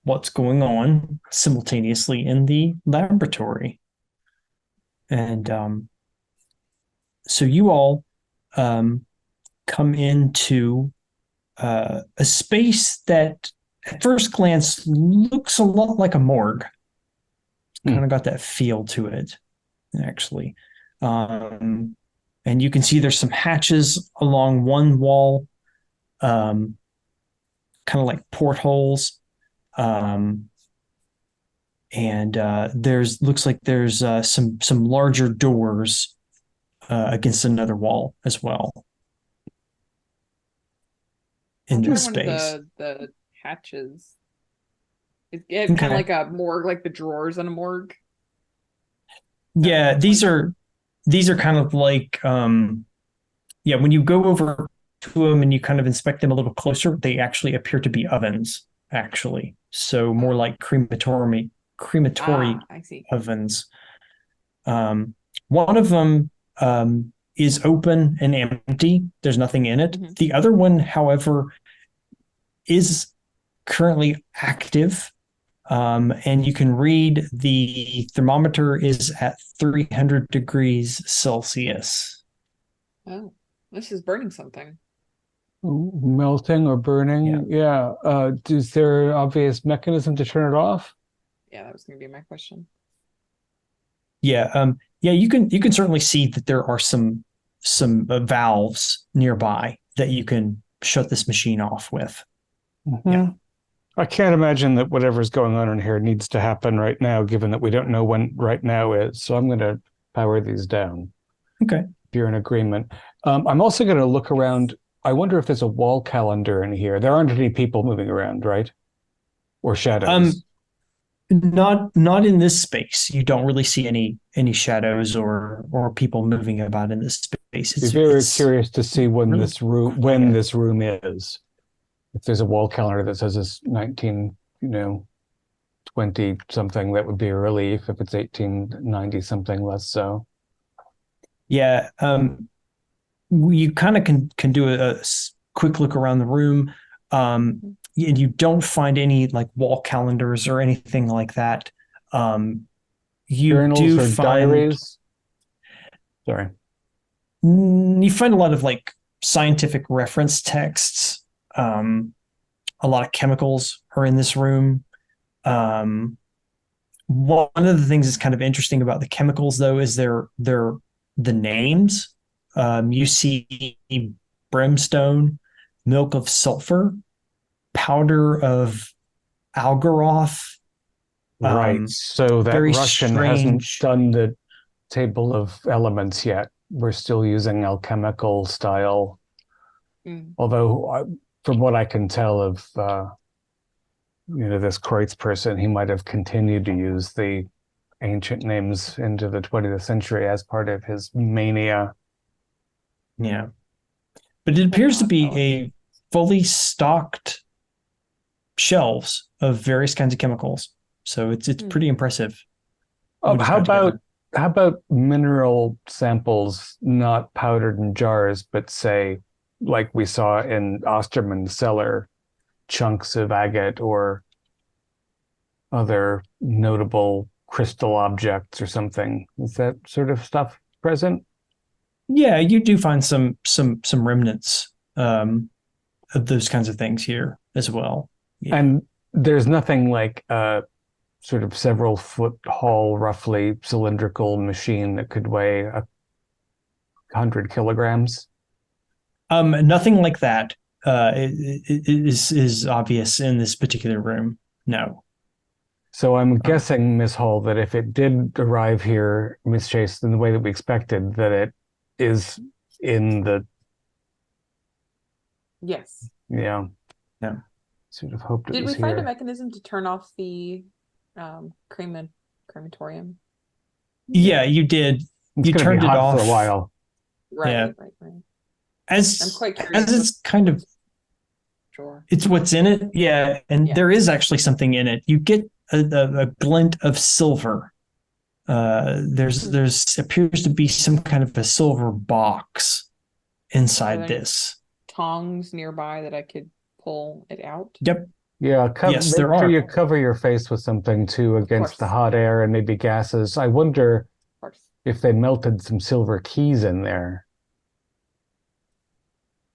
what's going on simultaneously in the laboratory. And so you all come into a space that at first glance looks a lot like a morgue. Kind of got that feel to it, actually. And you can see there's some hatches along one wall, kind of like portholes. And looks like there's some larger doors against another wall as well in this space. The hatches. It's kind of like a morgue, like the drawers in a morgue. Yeah, these are kind of like when you go over to them and you kind of inspect them a little closer, they actually appear to be ovens, actually. So more like crematory I see. ovens. One of them is open and empty. There's nothing in it. Mm-hmm. The other one, however, is currently active. And you can read the thermometer is at 300 degrees Celsius. Oh, this is burning something. Melting or burning? Yeah. Is there an obvious mechanism to turn it off? Yeah, that was going to be my question. Yeah. You can certainly see that there are some valves nearby that you can shut this machine off with. Mm-hmm. Yeah. I can't imagine that whatever's going on in here needs to happen right now, given that we don't know when right now is. So I'm going to power these down. Okay. If you're in agreement. I'm also going to look around. I wonder if there's a wall calendar in here. There aren't any people moving around, right? Or shadows? Not in this space. You don't really see any shadows or people moving about in this space. It's very curious to see when this room is. If there's a wall calendar that says it's 1920 something, that would be a relief. If it's 1890 something, less so. Yeah, you kind of can do a quick look around the room. and you don't find any like wall calendars or anything like that. You Journals do or find diaries? Sorry. you find a lot of like scientific reference texts. A lot of chemicals are in this room. One of the things that's kind of interesting about the chemicals, though, is they're the names. You see brimstone, milk of sulfur, powder of algaroth. Right. So that very Russian hasn't strange. done the table of elements yet. We're still using alchemical style. Although, from what I can tell of, this Kreutz person, he might have continued to use the ancient names into the 20th century as part of his mania. Yeah. But it appears to be a fully stocked shelves of various kinds of chemicals. So it's pretty impressive. How about mineral samples not powdered in jars, but say, like we saw in Osterman's cellar, chunks of agate or other notable crystal objects or something? Is that sort of stuff present? Yeah, you do find some remnants of those kinds of things here as well. Yeah. And there's nothing like a sort of several foot tall, roughly cylindrical machine that could weigh 100 kilograms. Nothing like that is obvious in this particular room. No. So I'm guessing, Miss Hall, that if it did arrive here, Miss Chase, in the way that we expected, that it is in the. Yes. Yeah. Yeah. Sort of hoped it Did was we find here. a mechanism to turn off the crematorium? Yeah, you did. It's You gonna turned be it hot off for a while. Right, Yeah. right. I'm As quite curious. as it's kind of Sure. it's what's in it. Yeah, and Yeah. there is actually something in it. You get a glint of silver. There's appears to be some kind of a silver box inside Are there this. tongs nearby that I could pull it out? Yep. Yeah, Yes, make there sure are. you cover your face with something too against the course. hot air and maybe gases. I wonder Of course. if they melted some silver keys in there.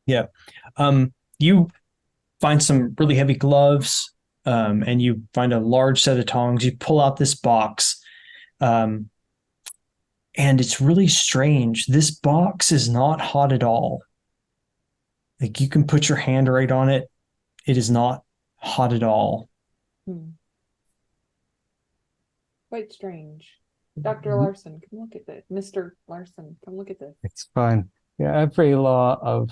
Yeah. You find some really heavy gloves, and you find a large set of tongs. You pull out this box, and it's really strange. This box is not hot at all. Like you can put your hand right on it. It is not hot at all. Quite strange. Dr. Larson, come look at this. Mr. Larson, come look at this. It's fine. Yeah, every law of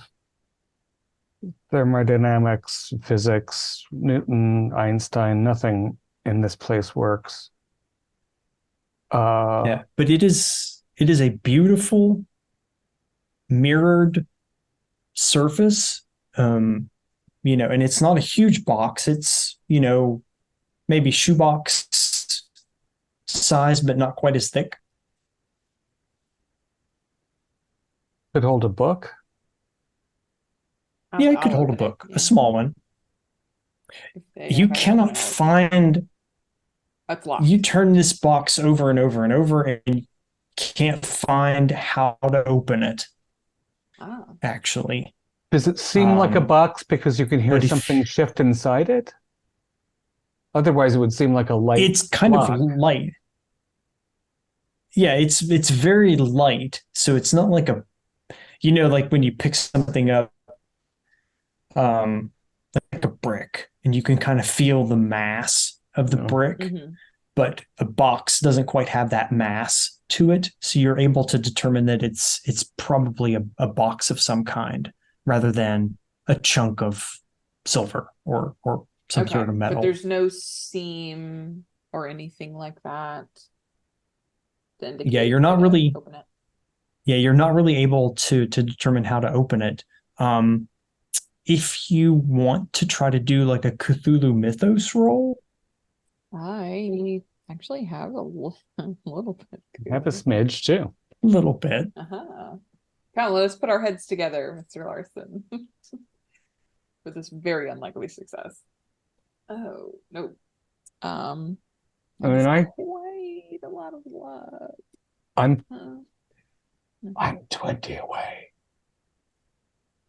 thermodynamics, physics, Newton, Einstein, nothing in this place works. Yeah, but it is a beautiful mirrored surface. And it's not a huge box. It's, maybe shoebox size, but not quite as thick. Could hold a book. Yeah, it could hold a book, a small one. You cannot find. That's locked. You turn this box over and over and over, and you can't find how to open it. Actually, does it seem like a box because you can hear something shift inside it? Otherwise, it would seem like a light. It's kind of light. Yeah, it's very light, so it's not like a, like when you pick something up, like a brick, and you can kind of feel the mass of the brick, but a box doesn't quite have that mass to it, so you're able to determine that it's probably a box of some kind rather than a chunk of silver or some sort of metal. But there's no seam or anything like that. Yeah, you're not really. Yeah, you're not really able to determine how to open it. If you want to try to do like a Cthulhu Mythos roll, I actually have a little bit. You have a smidge too. A little bit. Come on, let us put our heads together, Mr. Larson, with this very unlikely success. Oh no. I mean, quite a lot of luck. I'm Uh, I'm 20 away.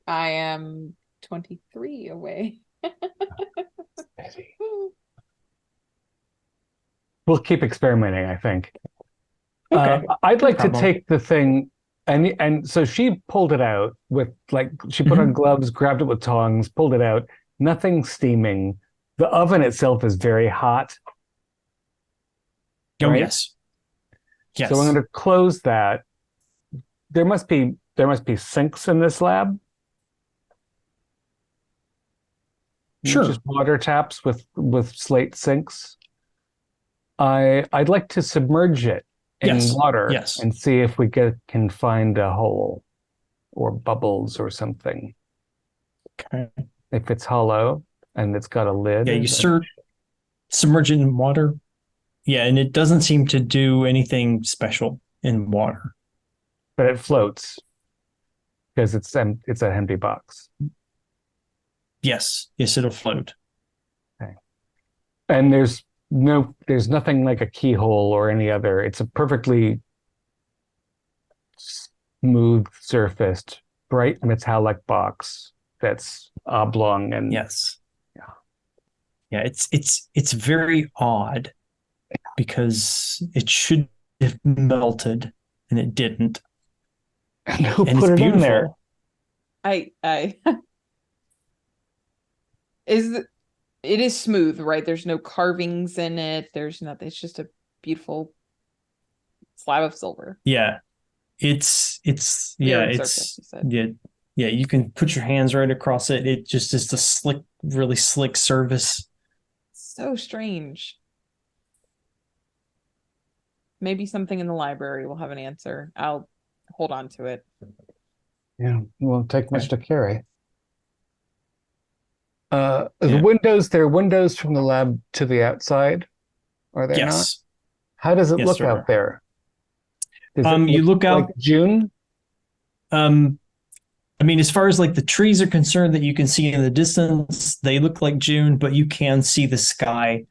I am 23 away. Maybe. We'll keep experimenting, I think. Okay. I'd No like to problem. take the thing, and so she pulled it out with she put on gloves, grabbed it with tongs, pulled it out. Nothing steaming. The oven itself is very hot. Oh, Right? yes. Yes. So I'm going to close that. There must be sinks in this lab. Sure. Just water taps with slate sinks. I'd like to submerge it in Yes. water Yes. and see if we can find a hole or bubbles or something. Okay. If it's hollow and it's got a lid. Yeah, you submerge it in water. Yeah, and it doesn't seem to do anything special in water. But it floats because it's an empty box. Yes. Yes, it'll float. Okay. And there's nothing like a keyhole or any other. It's a perfectly smooth surfaced, bright metallic box that's oblong and Yes. Yeah. Yeah, it's very odd because it should have melted and it didn't. And who And put it's it in there? beautiful. I it is smooth, right? There's no carvings in it. There's nothing. It's just a beautiful slab of silver. Yeah. It's Mirrored surface, you said. yeah, you can put your hands right across it. It just is a really slick surface. So strange. Maybe something in the library will have an answer. I'll hold on to it. Yeah, it won't take much to carry. The Yeah. windows, there are windows from the lab to the outside, are there not? Yes. How does it Yes, look there out are. there? Does it You look out like June? I mean, as far as like the trees are concerned that you can see in the distance, they look like June, but you can see the sky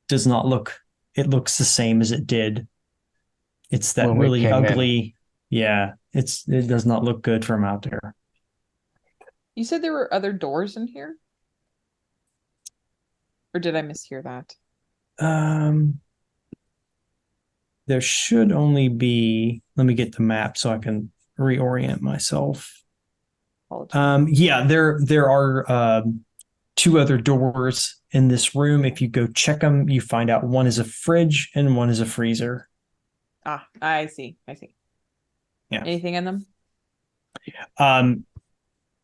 does not look, it looks the same as it did. It's that When we really came in. ugly. Yeah, it does not look good from out there. You said there were other doors in here? Or did I mishear that? There should only be, let me get the map so I can reorient myself. Yeah, there are two other doors in this room. If you go check them, you find out one is a fridge and one is a freezer. Ah, I see. Yeah. Anything in them?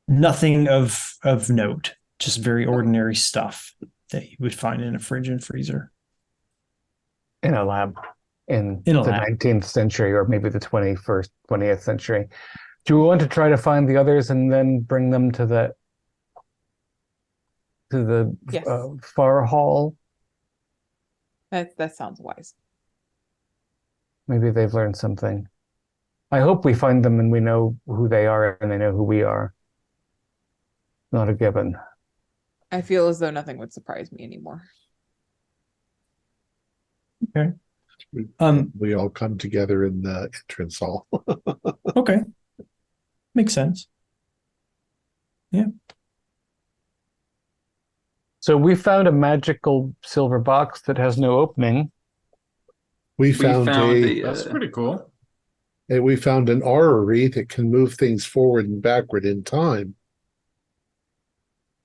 Nothing of note, just very ordinary stuff that you would find in a fridge and freezer. In a lab in In a the lab. 19th century or maybe the 20th century. Do we want to try to find the others and then bring them to the Yes. far hall? That sounds wise. Maybe they've learned something. I hope we find them and we know who they are and they know who we are. Not a given. I feel as though nothing would surprise me anymore. Okay. We all come together in the entrance hall. Okay. Makes sense. Yeah. So we found a magical silver box that has no opening. We found That's pretty cool. we found an orrery that can move things forward and backward in time.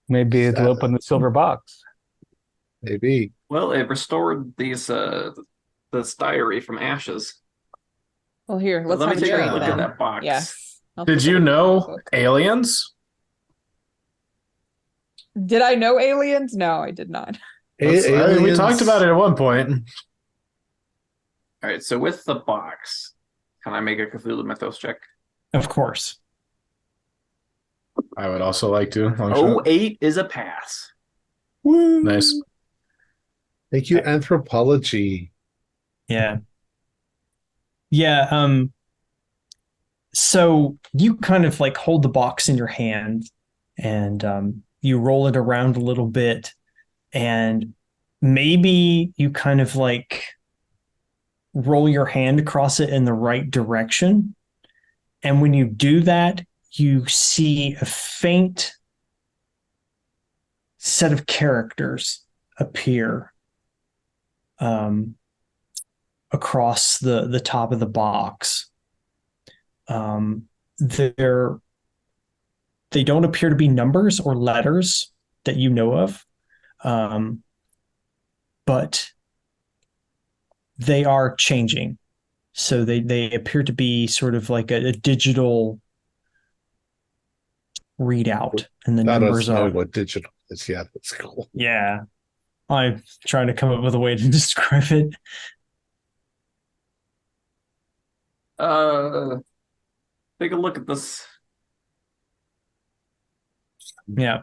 Maybe it'll open the silver box. Maybe. Well, it restored this diary from ashes. Well, here, let's Let me have a take a trade look at then. that box. Yes. I'll Did take a you look at that know book. aliens? Did I know aliens? No, I did not. We Aliens- talked about it at one point. All right, so with the box, can I make a Cthulhu Mythos check? Of course. I would also like to. Long Oh, shot. 8 is a pass. Nice. Thank you, anthropology. Yeah. Yeah. So you kind of like hold the box in your hand and you roll it around a little bit and maybe you kind of like roll your hand across it in the right direction. And when you do that, you see a faint set of characters appear across the top of the box. They don't appear to be numbers or letters that you know of, but they are changing. So they appear to be sort of like a digital readout, and the Not numbers us knowing are what digital is. Yeah, that's cool. yeah. I'm trying to come up with a way to describe it. Take a look at this. Yeah.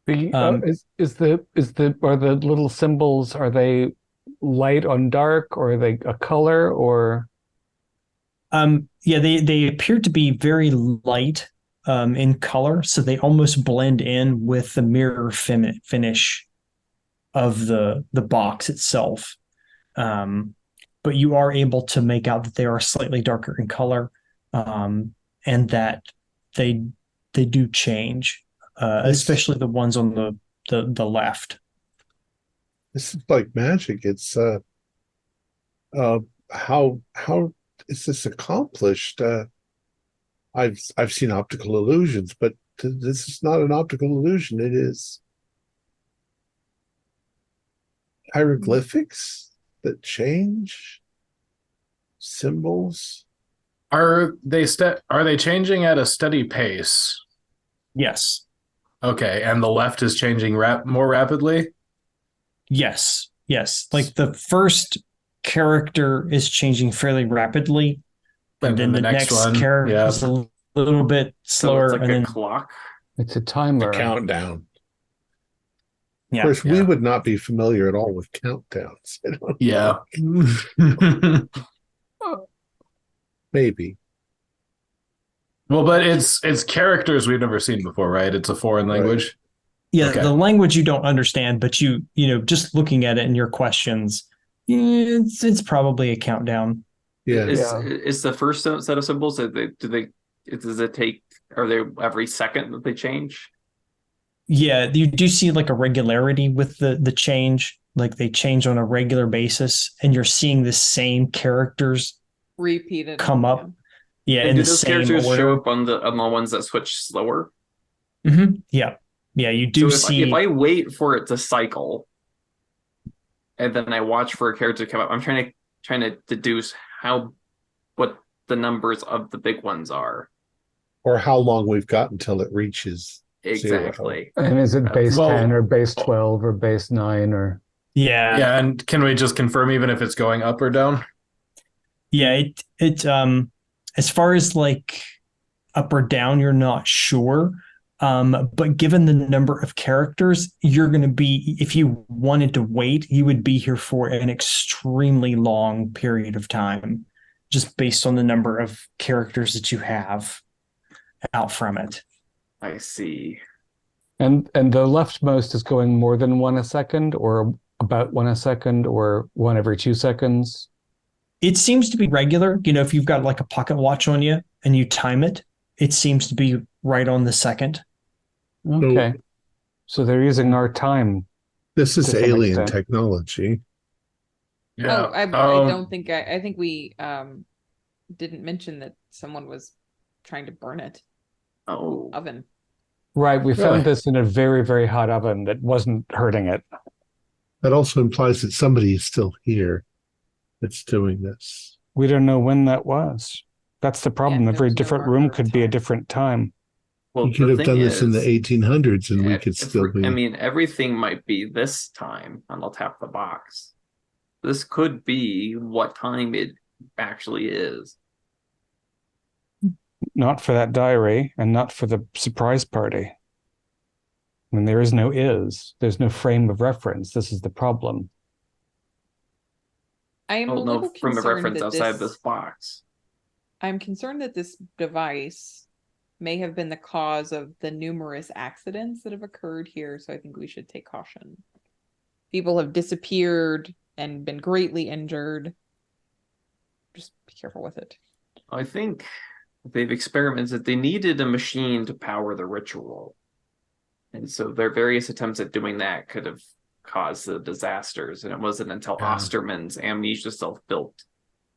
Are the little symbols, are they light on dark, or are they a color, or? Yeah, they appear to be very light in color, so they almost blend in with the mirror finish of the box itself. But you are able to make out that they are slightly darker in color, and that they do change, especially the ones on the left. This is like magic. It's how is this accomplished? I've seen optical illusions, but this is not an optical illusion. It is hieroglyphics that change, symbols. Are they changing at a steady pace? Yes. Okay, and the left is changing more rapidly? Yes. Like the first character is changing fairly rapidly, and then the next one, character is a little bit slower. So it's like and a then clock. It's a timer. A countdown. Yeah. Of course, we would not be familiar at all with countdowns. Yeah. Maybe. Well, but it's characters we've never seen before, right? It's a foreign language. Yeah, Okay. The language you don't understand, but you know, just looking at it in your questions, it's probably a countdown. Yeah. Is the first set of symbols, does it take, are they every second that they change? Yeah, you do see like a regularity with the change, like they change on a regular basis, and you're seeing the same characters Repeated. come up. Yeah, And in do the those same characters order. show up on the ones that switch slower? Mm-hmm. Yeah, you do So see. if I wait for it to cycle, and then I watch for a character to come up, I'm trying to deduce what the numbers of the big ones are. Or how long we've got until it reaches Exactly. 0. And is it base Well- 10 or base 12 or base 9 or? Yeah, Yeah, and can we just confirm even if it's going up or down? yeah. It as far as like up or down, you're not sure. But given the number of characters, you're going to be, if you wanted to wait, you would be here for an extremely long period of time, just based on the number of characters that you have out from it. I see. And the leftmost is going more than 1 a second, or about 1 a second, or 1 every 2 seconds? It seems to be regular. You know, if you've got like a pocket watch on you and you time it, it seems to be right on the second. Okay. So they're using our time. This is To some alien extent. technology. Oh, I don't think I think we didn't mention that someone was trying to burn it. Oh, Oven. Right. We Really? found this in a very, very hot oven that wasn't hurting it. That also implies that somebody is still here that's doing this. We don't know when that was. That's the problem. Yeah, Every there's no different marker room of could be a time. different time. well, You could the have done thing this in the is, 1800s and we yeah, could still be. I mean, everything might be this time, and I'll tap the box. This could be what time it actually is. Not for that diary and not for the surprise party. I mean, there is no is. There's no frame of reference. This is the problem. I am I a don't know little from the concerned reference that outside this box. I'm concerned that this device may have been the cause of the numerous accidents that have occurred here. So I think we should take caution. People have disappeared and been greatly injured. Just be careful with it. I think they've experimented. They needed a machine to power the ritual. And so their various attempts at doing that could have caused the disasters. And it wasn't until Osterman's amnesia self built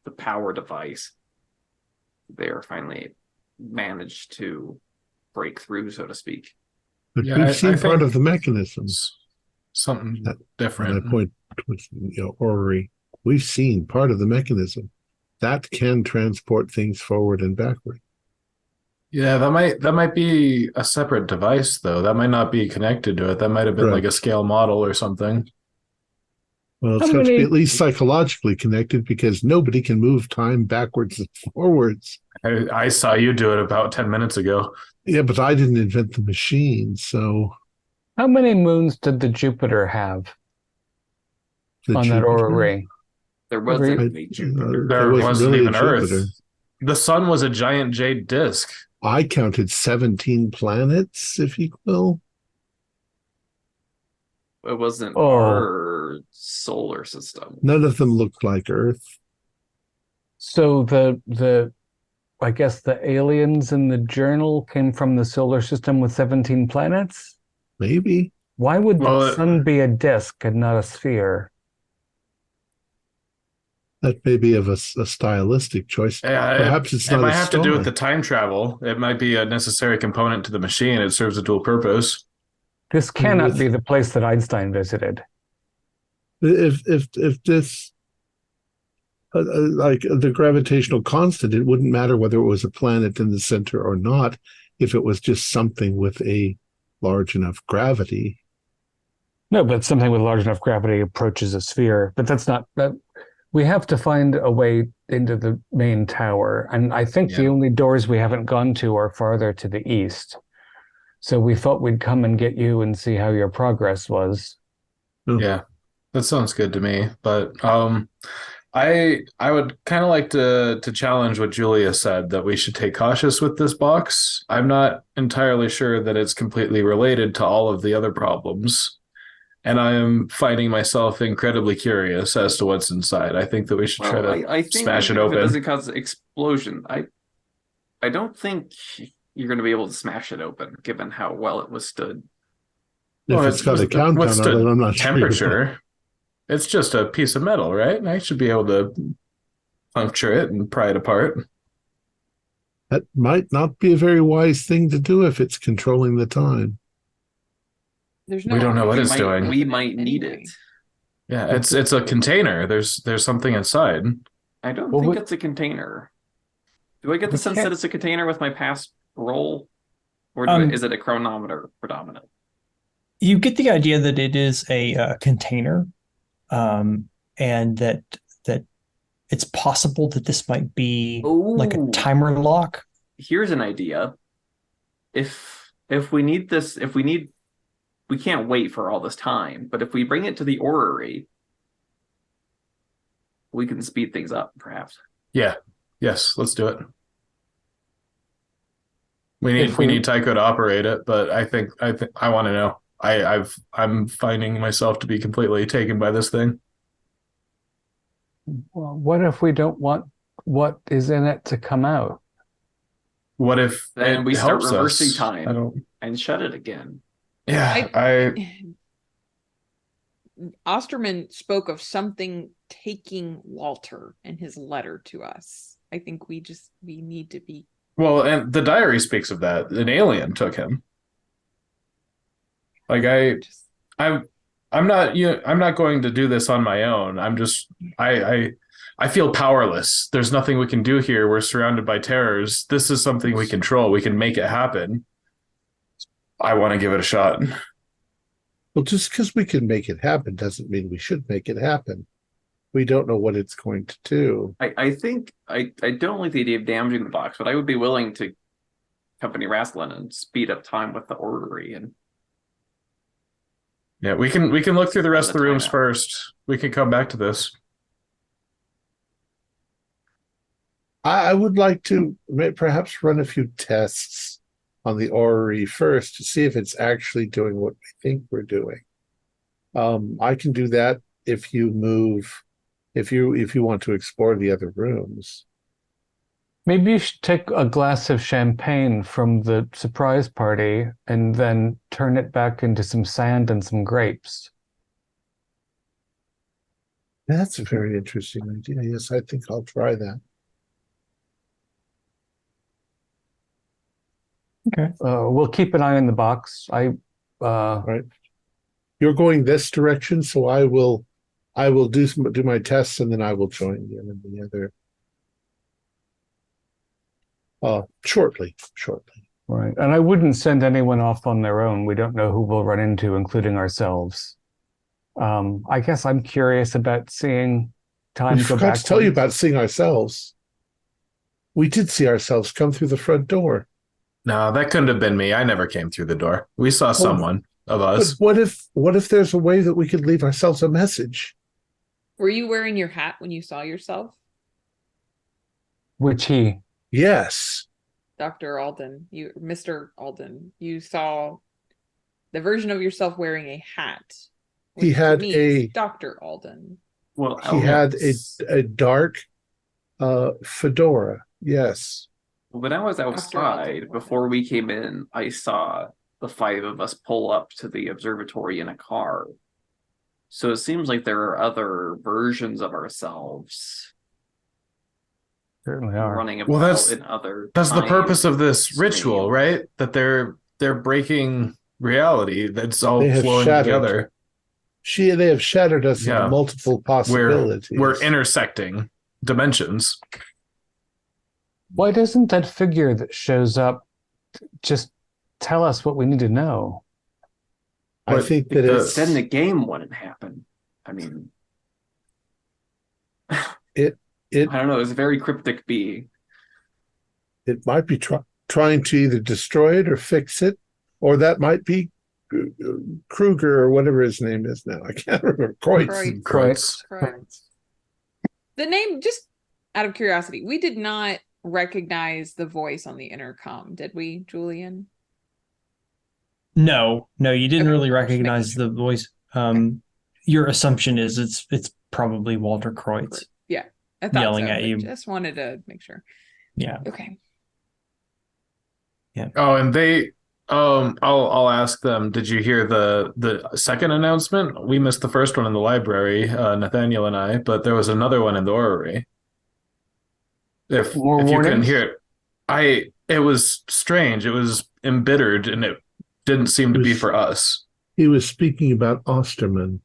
the power device they are finally managed to break through, so to speak. But we've seen part of the mechanisms. Something different. When I point towards orrery, we've seen part of the mechanism that can transport things forward and backward. Yeah, that might be a separate device, though. That might not be connected to it. That might have been like a scale model or something. Well, it's got to be at least psychologically connected, because nobody can move time backwards and forwards. I saw you do it about 10 minutes ago. Yeah, but I didn't invent the machine, so... How many moons did the Jupiter have on that orrery? There wasn't a Jupiter. There wasn't really even a Earth. Jupiter. The sun was a giant jade disk. I counted 17 planets, if you will. It wasn't our solar system. None of them looked like Earth. So the I guess the aliens in the journal came from the solar system with 17 planets? Maybe. Why would the sun be a disk and not a sphere? That may be of a stylistic choice. Perhaps it's not. It might have to do with the time travel. It might be a necessary component to the machine. It serves a dual purpose. This cannot be the place that Einstein visited. If this, like the gravitational constant, it wouldn't matter whether it was a planet in the center or not, if it was just something with a large enough gravity. No, but something with large enough gravity approaches a sphere. But that's not that. We have to find a way into the main tower. And I think the only doors we haven't gone to are farther to the east. So we thought we'd come and get you and see how your progress was. Yeah, that sounds good to me. But I would kind of like to challenge what Julia said, that we should take cautious with this box. I'm not entirely sure that it's completely related to all of the other problems. And I am finding myself incredibly curious as to what's inside. I think that we should try to smash it open. If it doesn't cause an explosion, I don't think you're going to be able to smash it open, given how well it withstood. If it's got a countdown on it, I'm not temperature. sure. It's just a piece of metal, right? I should be able to puncture it and pry it apart. That might not be a very wise thing to do if it's controlling the time. We don't know what it's doing. We might need it. Yeah, it's a container. There's something inside. I don't think it's a container. Do I get the sense that it's a container with my past roll? Or is it a chronometer predominant? You get the idea that it is a container, and that it's possible that this might be like a timer lock. Here's an idea. If we need this, we can't wait for all this time, but if we bring it to the orrery, we can speed things up, perhaps. Yeah. Yes, let's do it. We need Tycho to operate it, but I want to know. I'm finding myself to be completely taken by this thing. Well, what if we don't want what is in it to come out? What if then we start reversing us? time and shut it again? Yeah, Osterman spoke of something taking Walter in his letter to us. I think we need to be. Well, and the diary speaks of that. An alien took him. Like I'm not going to do this on my own. I feel powerless. There's nothing we can do here. We're surrounded by terrors. This is something we control. We can make it happen. I want to give it a shot. Well, just because we can make it happen doesn't mean we should make it happen. We don't know what it's going to do. I think I don't like the idea of damaging the box, but I would be willing to accompany Rastlin and speed up time with the orrery. And yeah, we can look through the rest of the rooms first. We can come back to this. I would like to perhaps run a few tests on the orrery first to see if it's actually doing what we think we're doing. I can do that if you move, if you want to explore the other rooms. Maybe you should take a glass of champagne from the surprise party and then turn it back into some sand and some grapes. That's a very interesting idea. Yes, I think I'll try that. Okay. We'll keep an eye on the box. Right. You're going this direction, so I will do my tests, and then I will join you in the other. Shortly. Right. And I wouldn't send anyone off on their own. We don't know who we'll run into, including ourselves. I guess I'm curious about seeing time We go forgot back. to tell you about seeing ourselves. We did see ourselves come through the front door. No, that couldn't have been me. I never came through the door. We saw someone of But us. what if there's a way that we could leave ourselves a message? Were you wearing your hat when you saw yourself? Which he. Yes. Dr. Alden, Mr. Alden, you saw the version of yourself wearing a hat. He had a Dr. Alden. Well, he had a dark fedora. Yes. when I was outside before we came in, I saw the five of us pull up to the observatory in a car. So it seems like there are other versions of ourselves Certainly are. running Well, about in other. That's the time purpose of this streams. ritual, right? That they're breaking reality. That's all They have flowing shattered. together. They have shattered us Yeah. into multiple possibilities. We're intersecting dimensions. Why doesn't that figure that shows up just tell us what we need to know? I think that Because Then the game wouldn't happen. I mean, it I don't know. It's a very cryptic being. it might be trying to either destroy it or fix it, or that might be Kruger or whatever his name is now. I can't remember. Kreutz. Kreutz. Kreutz. The name, just out of curiosity, we did not recognize the voice on the intercom, did we, Julian? No, you didn't Okay, really just recognize making the voice. Your assumption is it's probably Walter Kreutz. Yeah, I thought Yelling so, at but you. Just wanted to make sure. Yeah. Okay. Oh, and they I'll ask them, did you hear the second announcement? We missed the first one in the library, Nathaniel and I, but there was another one in the orrery. If More you couldn't warnings? hear it, it was strange. It was embittered and it didn't seem to be for us. He was speaking about Osterman.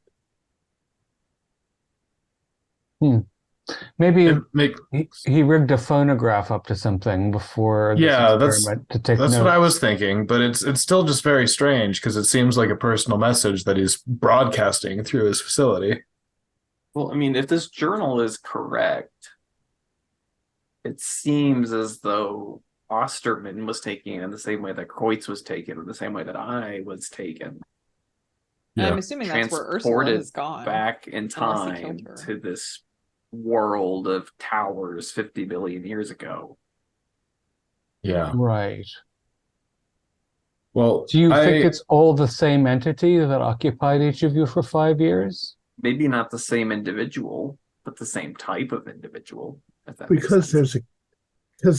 Maybe It make, he rigged a phonograph up to something before this Yeah, experiment to take that's notes. what I was thinking, but it's still just very strange because it seems like a personal message that he's broadcasting through his facility. Well, I mean, if this journal is correct, it seems as though Osterman was taken in the same way that Kreutz was taken, in the same way that I was taken. And I'm Yeah. assuming that's where Ursula Transported has gone. back in Unless he time killed her. to this world of towers 50 billion years ago. Yeah. Right. Well, Do you think it's all the same entity that occupied each of you for 5 years? Maybe not the same individual, but the same type of individual. If that makes Because sense.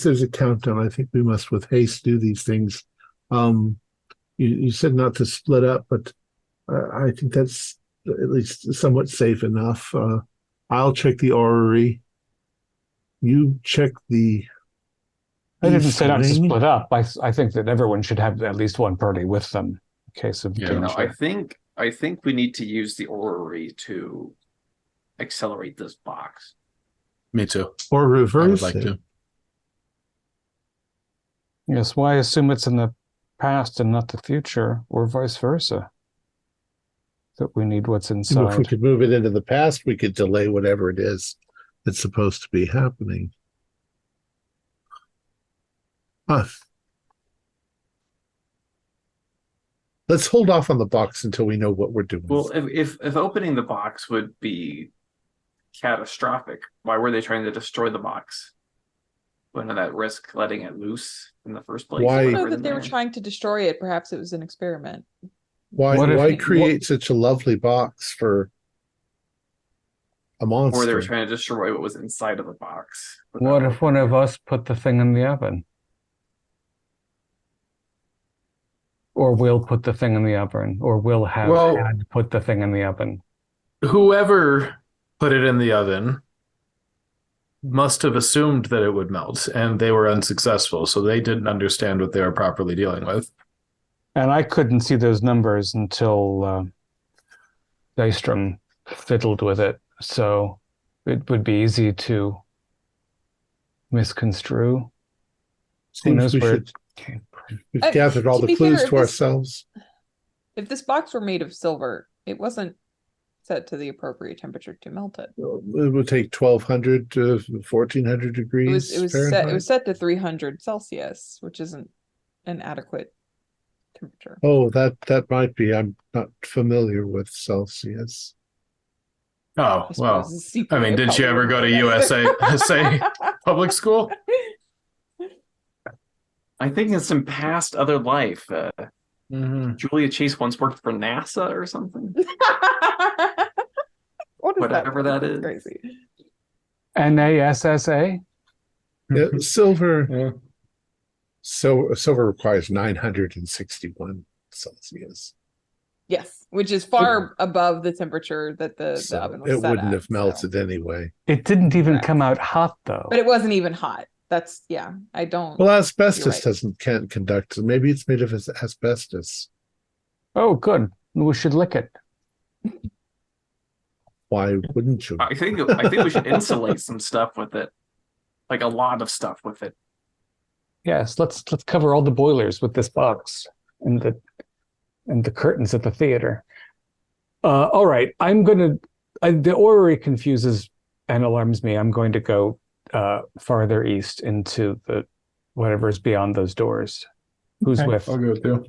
there's a countdown, I think we must with haste do these things. You said not to split up, but I think that's at least somewhat safe enough. I'll check the orrery. You check the I didn't east say not to wing. split up. I think that everyone should have at least one party with them in case of Yeah. danger. No, I think we need to use the orrery to accelerate this box. Me too. Or I would reverse like it. to. Yes, why assume it's in the past and not the future, or vice versa? That we need what's If we inside. could move it into the past, we could delay whatever it is that's supposed to be happening. Let's hold off on the box until we know what we're doing. Well, if opening the box would be catastrophic, why were they trying to destroy the box? wouldn't that risk letting it loose in the first place? Why- I Whatever don't know that in they were there. trying to destroy it. Perhaps it was an experiment. Why create such a lovely box for a monster? Or they were trying to destroy what was inside of the box. What if one of us put the thing in the oven? Or we'll put the thing in the oven, or we'll have had put the thing in the oven. Whoever put it in the oven must have assumed that it would melt, and they were unsuccessful, so they didn't understand what they were properly dealing with. And I couldn't see those numbers until Daystrom fiddled with it, so it would be easy to misconstrue. Seems we've gathered all to the be clues fair, to ourselves. If this box were made of silver, it wasn't set to the appropriate temperature to melt it. It would take 1200 to 1400 degrees. It was Fahrenheit. set. It was set to 300 Celsius, which isn't an adequate temperature. Oh, that might be. I'm not familiar with Celsius. Oh, well, I mean, did you ever go to USA public school? I think in some past other life, Julia Chase once worked for NASA or something. Whatever that is. Crazy. NASA? Yeah, silver. Yeah. So silver requires 961 Celsius. Yes, which is far above the temperature that the So oven was it set wouldn't at, have melted anyway. It didn't even Correct. come out hot, though. But it wasn't even hot. That's I don't. Well, asbestos You're right. can't conduct. Maybe it's made of asbestos. Oh, good. We should lick it. Why wouldn't you? I think we should insulate some stuff with it, like a lot of stuff with it. Yes, let's cover all the boilers with this box and the curtains at the theater. All right, the orrery confuses and alarms me. I'm going to go farther east into the whatever's beyond those doors. Who's Okay, with? I'll go too.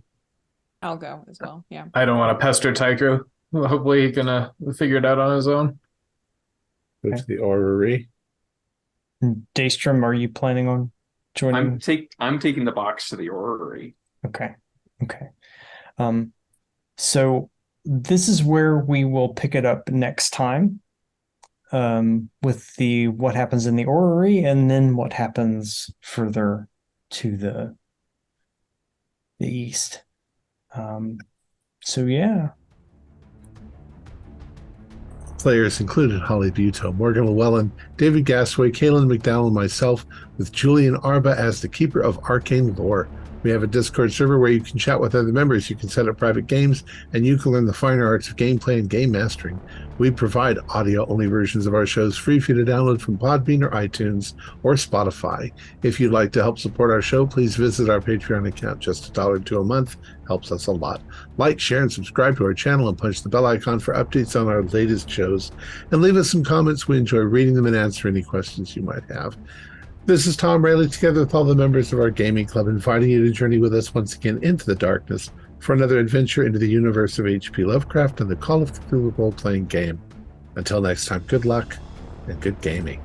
I'll go as well. Yeah. I don't want to pester Tycho. Well, hopefully he can figure it out on his own. Go to the orrery. Daystrom, are you planning on joining? I'm taking the box to the orrery. Okay. So this is where we will pick it up next time, with the what happens in the orrery and then what happens further to the east. So yeah. Players included Holly Buteau, Morgan Llewellyn, David Gasway, Kaylin McDowell, and myself, with Julian Arbaugh as the keeper of arcane lore. We have a Discord server where you can chat with other members, you can set up private games, and you can learn the finer arts of gameplay and game mastering. We provide audio-only versions of our shows free for you to download from Podbean or iTunes or Spotify. If you'd like to help support our show, please visit our Patreon account. Just $1 a month helps us a lot. Like, share, and subscribe to our channel and punch the bell icon for updates on our latest shows. And leave us some comments. We enjoy reading them and answer any questions you might have. This is Thom Raley, together with all the members of our gaming club, inviting you to journey with us once again into the darkness for another adventure into the universe of H.P. Lovecraft and the Call of Cthulhu role-playing game. Until next time, good luck and good gaming.